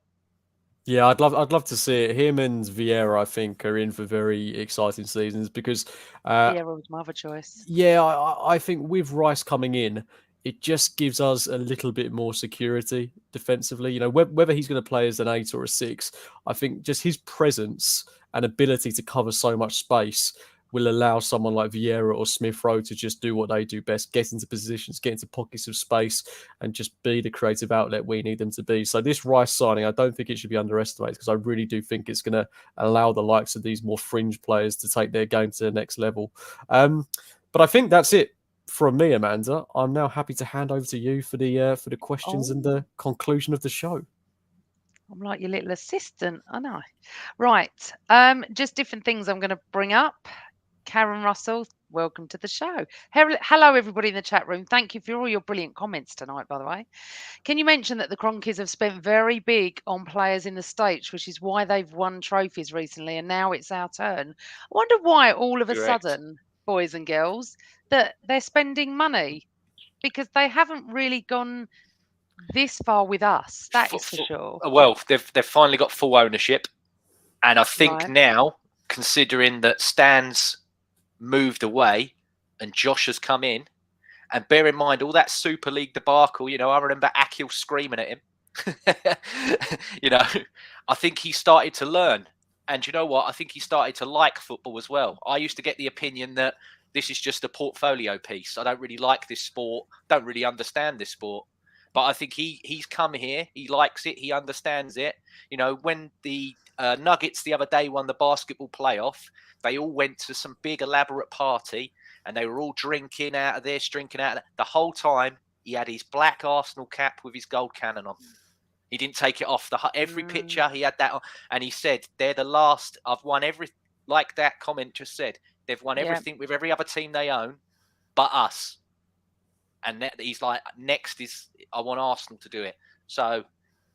Yeah, I'd love to see it. Him and Vieira, I think, are in for very exciting seasons, because Vieira was my other choice. Yeah, I think with Rice coming in, it just gives us a little bit more security defensively. Whether he's going to play as an 8 or a 6, I think just his presence and ability to cover so much space will allow someone like Vieira or Smith Rowe to just do what they do best, get into positions, get into pockets of space, and just be the creative outlet we need them to be. So this Rice signing, I don't think it should be underestimated, because I really do think it's going to allow the likes of these more fringe players to take their game to the next level. But I think that's it from me, Amanda. I'm now happy to hand over to you for the questions and the conclusion of the show. I'm like your little assistant. I know. Right. Just different things I'm going to bring up. Karen Russell, welcome to the show. Hello, everybody in the chat room. Thank you for all your brilliant comments tonight, by the way. Can you mention that the Cronkies have spent very big on players in the States, which is why they've won trophies recently, and now it's our turn? I wonder why all of a sudden, boys and girls, that they're spending money, because they haven't really gone this far with us. That is for sure. Well, they've finally got full ownership, and I think now, considering that Stan's moved away and Josh has come in, and bear in mind all that Super League debacle, I remember Akil screaming at him. I think he started to learn, and you know what? I think he started to like football as well. I used to get the opinion that this is just a portfolio piece. I don't really like this sport, don't really understand this sport. But I think he's come here, he likes it, he understands it. When the Nuggets the other day won the basketball playoff, they all went to some big elaborate party, and they were all drinking out of this, drinking out of that. The whole time, he had his black Arsenal cap with his gold cannon on. He didn't take it off. Every picture, he had that on. And he said, they're the last, I've won everything, like that comment just said. They've won everything with every other team they own, but us. And he's like, next is, I want Arsenal to do it. So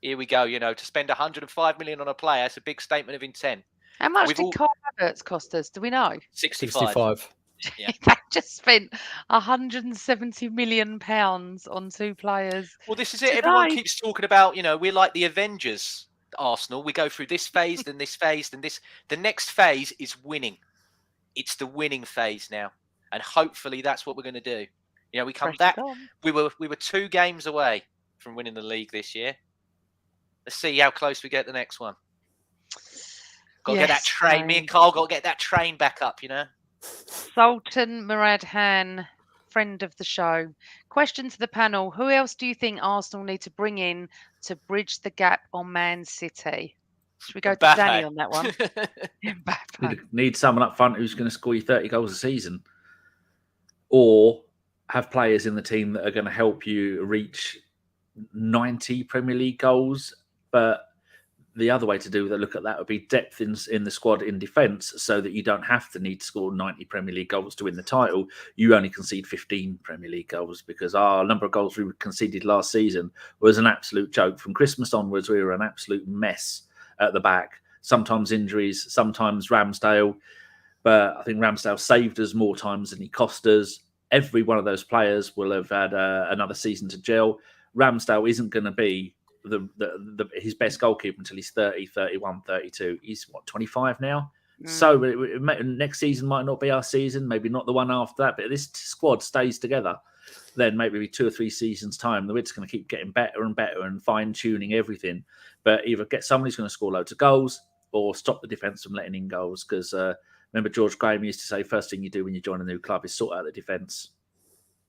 here we go, to spend 105 million on a player, it's a big statement of intent. How much did Kyle Havertz cost us? Do we know? 65. Yeah. They just spent 170 million pounds on 2 players. Well, this is it. Everyone keeps talking about, we're like the Avengers, Arsenal. We go through this phase, then this phase, then this. The next phase is winning. It's the winning phase now. And hopefully that's what we're going to do. We come back. We were 2 games away from winning the league this year. Let's see how close we get the next one. Got to get that Yes, train. Me mate. and Carl got to get that train back up, you know. Sultan Muradhan, friend of the show. Question to the panel: who else do you think Arsenal need to bring in to bridge the gap on Man City? Should we go to Danny on that one? Mbappe. Need someone up front who's going to score you 30 goals a season, or have players in the team that are going to help you reach 90 Premier League goals. But the other way to look at that would be depth in the squad in defence, so that you don't have to need to score 90 Premier League goals to win the title. You only concede 15 Premier League goals, because our number of goals we conceded last season was an absolute joke. From Christmas onwards, we were an absolute mess at the back. Sometimes injuries, sometimes Ramsdale. But I think Ramsdale saved us more times than he cost us. Every one of those players will have had another season to gel. Ramsdale isn't going to be his best goalkeeper until he's 30, 31, 32. He's, 25 now? So next season might not be our season, maybe not the one after that, but if this squad stays together, then maybe 2 or 3 seasons' time, it's going to keep getting better and better and fine-tuning everything. But either get someone who's going to score loads of goals or stop the defence from letting in goals. Because remember, George Graham used to say, first thing you do when you join a new club is sort out the defence,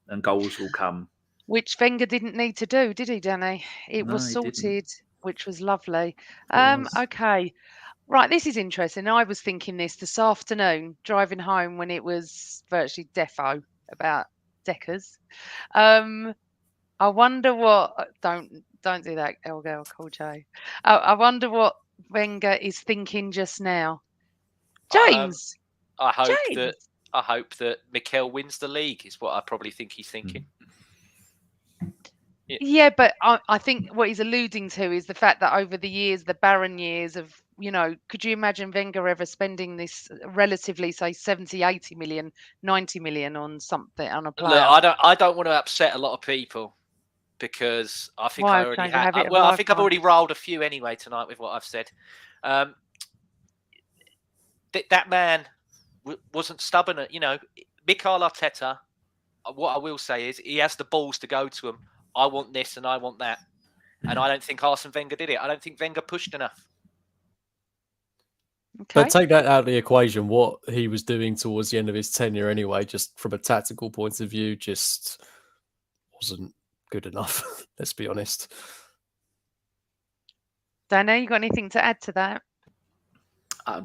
and goals will come. Which Wenger didn't need to do, did he, Danny? It No, was he sorted, didn't. which was lovely. was. Okay. Right, this is interesting. I was thinking this afternoon, driving home when it was virtually defo about Deckers. I wonder what... Don't do that, LGL Cool J. I wonder what Wenger is thinking just now. James! I hope that Mikel wins the league is what I probably think he's thinking. Yeah, but I think what he's alluding to is the fact that over the years, the barren years of, could you imagine Wenger ever spending this relatively, say, 70, 80 million, 90 million on something, on a player? Look, I don't want to upset a lot of people, because I think I already have. Well, I think I've already riled a few anyway tonight with what I've said. That man wasn't stubborn. Mikel Arteta, what I will say is he has the balls to go to him. I want this and I want that. And I don't think Arsene Wenger did it. I don't think Wenger pushed enough. Okay. But take that out of the equation. What he was doing towards the end of his tenure anyway, just from a tactical point of view, just wasn't good enough. Let's be honest. Danny, you got anything to add to that?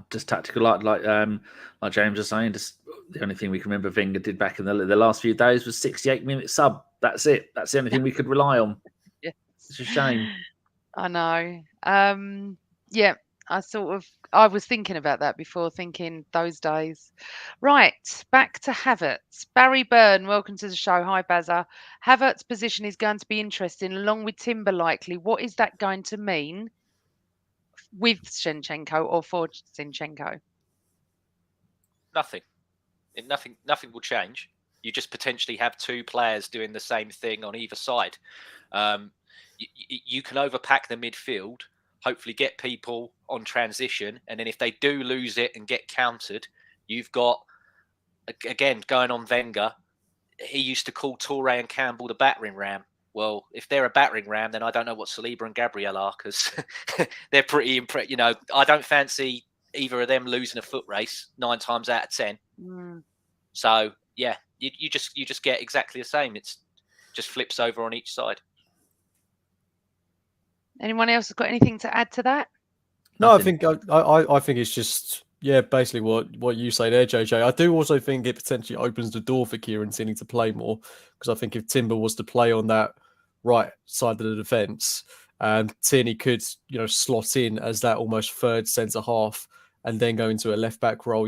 Just tactical, like James was saying. Just the only thing we can remember Wenger did back in the last few days was 68-minute sub. That's it. That's the only thing we could rely on. Yes. It's a shame. I know. Yeah, I was thinking about that before, thinking those days. Right, back to Havertz. Barry Byrne, welcome to the show. Hi, Bazza. Havertz's position is going to be interesting, along with Timber likely. What is that going to mean with Zinchenko or for Zinchenko? Nothing. Nothing will change. You just potentially have 2 players doing the same thing on either side. You can overpack the midfield, hopefully get people on transition, and then if they do lose it and get countered, you've got, again, going on Wenger, he used to call Touré and Campbell the battering ram. Well, if they're a battering ram, then I don't know what Saliba and Gabriel are, because they're pretty impressive. I don't fancy either of them losing a foot race 9 times out of 10. So yeah, you just get exactly the same. It's just flips over on each side. Anyone else got anything to add to that? No, I think it's just basically what you say there, JJ. I do also think it potentially opens the door for Kieran Tierney to play more, because I think if Timber was to play on that right side of the defence, Tierney could slot in as that almost third centre half and then go into a left back role,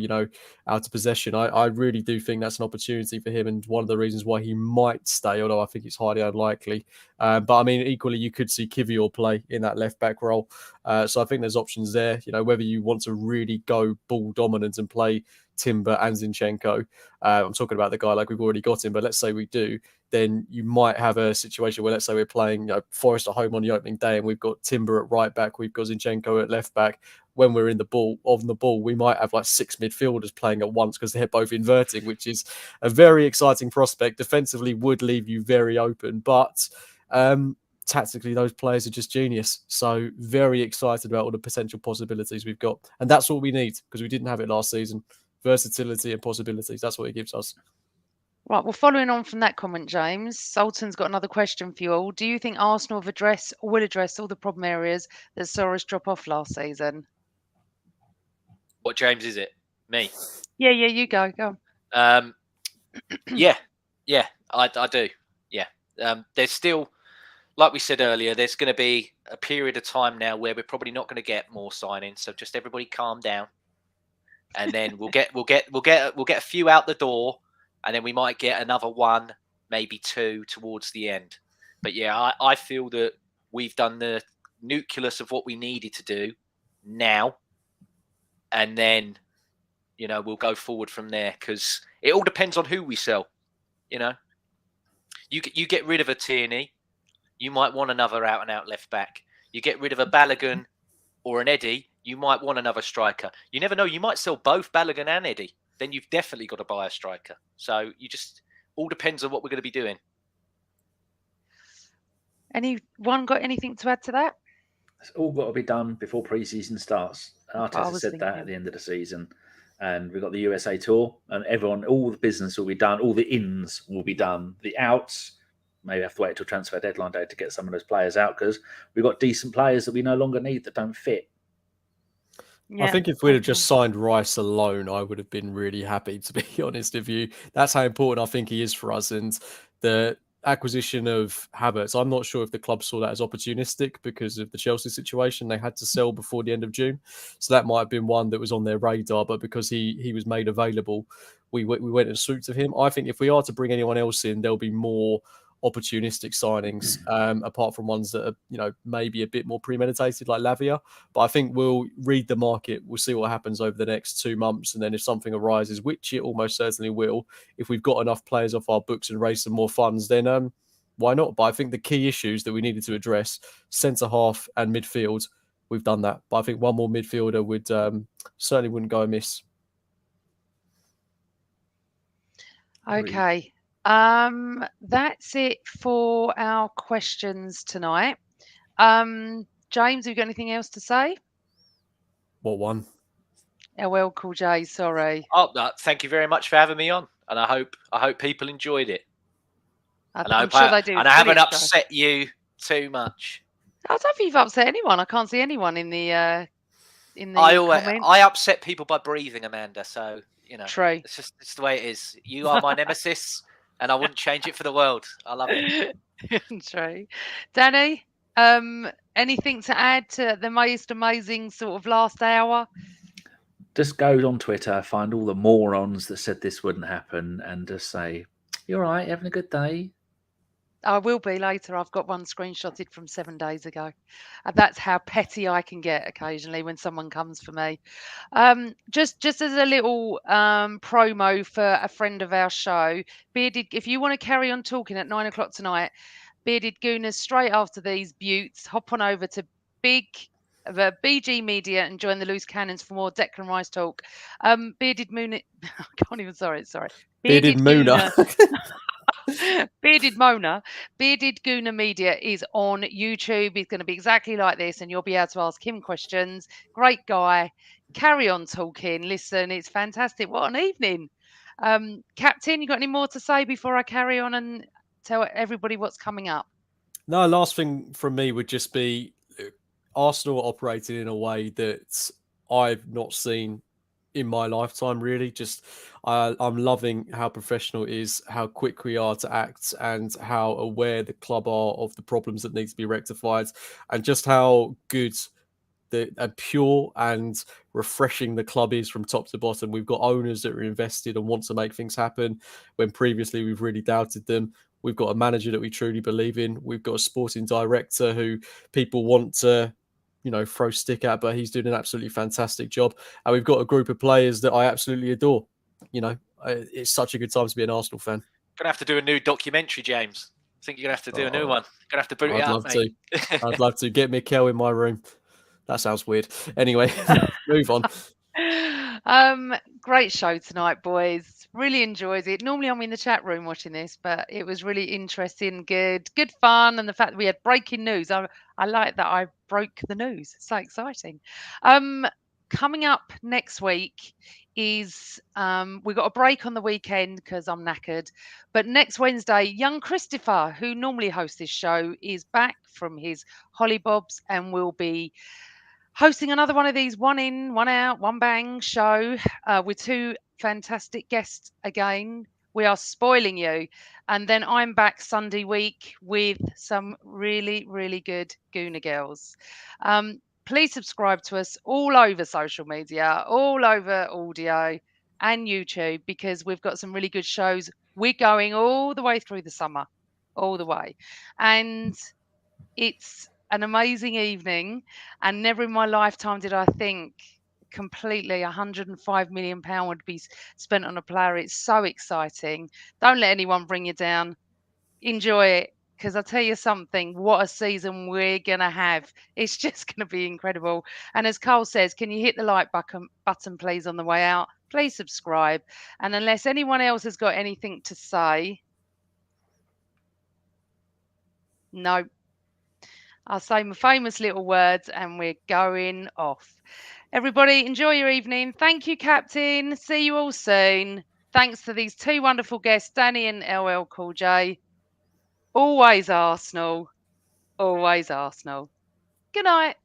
out of possession. I really do think that's an opportunity for him, and one of the reasons why he might stay, although I think it's highly unlikely. But I mean, equally, you could see Kivior play in that left back role. So I think there's options there. Whether you want to really go ball dominant and play Timber and Zinchenko. I'm talking about the guy like we've already got him, but let's say we do, then you might have a situation where, let's say we're playing Forest at home on the opening day and we've got Timber at right back, we've got Zinchenko at left back. When we're on the ball, we might have like 6 midfielders playing at once because they're both inverting, which is a very exciting prospect. Defensively would leave you very open, but tactically, those players are just genius. So very excited about all the potential possibilities we've got. And that's what we need, because we didn't have it last season. Versatility and possibilities. That's what it gives us. Right, well, following on from that comment, James, Sultan's got another question for you all. Do you think Arsenal will address all the problem areas that saw us drop off last season? What, James, is it? Me? Yeah, you go. Yeah, I do. Yeah. There's still, like we said earlier, there's going to be a period of time now where we're probably not going to get more signings. So just everybody calm down, and then we'll get a few out the door, and then we might get another one, maybe two towards the end. But yeah, I feel that we've done the nucleus of what we needed to do now, and then we'll go forward from there, because it all depends on who we sell. You get rid of a Tierney, you might want another out and out left back. You get rid of a Balogun or an Eddie, you might want another striker. You never know, you might sell both Balogun and Eddie. Then you've definitely got to buy a striker. So all depends on what we're going to be doing. Anyone got anything to add to that? It's all got to be done before pre-season starts. Arteta said that at the end of the season. And we've got the USA tour, and all the business will be done. All the ins will be done. The outs, maybe have to wait till transfer deadline day to get some of those players out, because we've got decent players that we no longer need that don't fit. Yeah. I think if we'd have just signed Rice alone, I would have been really happy, to be honest with you. That's how important I think he is for us. And the acquisition of Havertz, I'm not sure if the club saw that as opportunistic because of the Chelsea situation. They had to sell before the end of June. So that might have been one that was on their radar, but because he was made available, we went in suits of him. I think if we are to bring anyone else in, there'll be more opportunistic signings, apart from ones that are, maybe a bit more premeditated, like Lavia. But I think we'll read the market. We'll see what happens over the next 2 months. And then if something arises, which it almost certainly will, if we've got enough players off our books and raise some more funds, then why not? But I think the key issues that we needed to address, centre-half and midfield, we've done that. But I think one more midfielder would certainly wouldn't go amiss. Okay. That's it for our questions tonight. James, have you got anything else to say? What one? Well, cool, Jay. Sorry. Oh, no, thank you very much for having me on, and I hope people enjoyed it. I'm sure they do. And I haven't upset you too much. I don't think you've upset anyone. I can't see anyone in the comments. I upset people by breathing, Amanda. So True. It's the way it is. You are my nemesis. And I wouldn't change it for the world. I love it. True. Danny, anything to add to the most amazing sort of last hour? Just go on Twitter, find all the morons that said this wouldn't happen, and just say, "You're right, having a good day." I will be later. I've got one screenshotted from 7 days ago. That's how petty I can get occasionally when someone comes for me. Just as a little promo for a friend of our show, Bearded, if you want to carry on talking at 9 o'clock tonight, Bearded Gooners, straight after these buttes, hop on over to BG Media and join the Loose Cannons for more Declan Rice talk. Bearded Moon, I can't even, sorry. Bearded Mooner. Bearded Mona, Bearded Gooner Media is on YouTube. It's going to be exactly like this, and you'll be able to ask him questions. Great guy. Carry on talking. Listen, it's fantastic. What an evening. Captain, you got any more to say before I carry on and tell everybody what's coming up? No, last thing from me would just be Arsenal operating in a way that I've not seen in my lifetime, really. I'm loving how professional it is, how quick we are to act, and how aware the club are of the problems that need to be rectified, and just how good and pure and refreshing the club is from top to bottom. We've got owners that are invested and want to make things happen when previously we've really doubted them. We've got a manager that we truly believe in. We've got a sporting director who people want to throw stick at, but he's doing an absolutely fantastic job. And we've got a group of players that I absolutely adore. It's such a good time to be an Arsenal fan. Gonna have to do a new documentary, James. I think you're gonna have to do a new one. Gonna have to boot it up, mate. I'd love to get Mikel in my room. That sounds weird. Anyway, move on. Great show tonight, boys. Really enjoyed it. Normally I'm in the chat room watching this, but it was really interesting, good fun, and the fact that we had breaking news. I like that I broke the news. So exciting. Coming up next week is we got a break on the weekend because I'm knackered. But next Wednesday, young Christopher, who normally hosts this show, is back from his hollybobs and will be hosting another one of these one in, one out, one bang show with two fantastic guests again. We are spoiling you. And then I'm back Sunday week with some really, really good Gooner girls. Please subscribe to us all over social media, all over audio and YouTube, because we've got some really good shows. We're going all the way through the summer, all the way. And it's an amazing evening, and never in my lifetime did I think completely 105 million pound would be spent on a player. It's so exciting. Don't let anyone bring you down. Enjoy it, because I'll tell you something, what a season we're gonna have. It's just gonna be incredible. And as Carl says, can you hit the like button please on the way out? Please subscribe. And unless anyone else has got anything to say, no, I'll say my famous little words and we're going off. Everybody, enjoy your evening. Thank you, Captain. See you all soon. Thanks to these two wonderful guests, Danny and LL Cool J. Always Arsenal. Always Arsenal. Good night.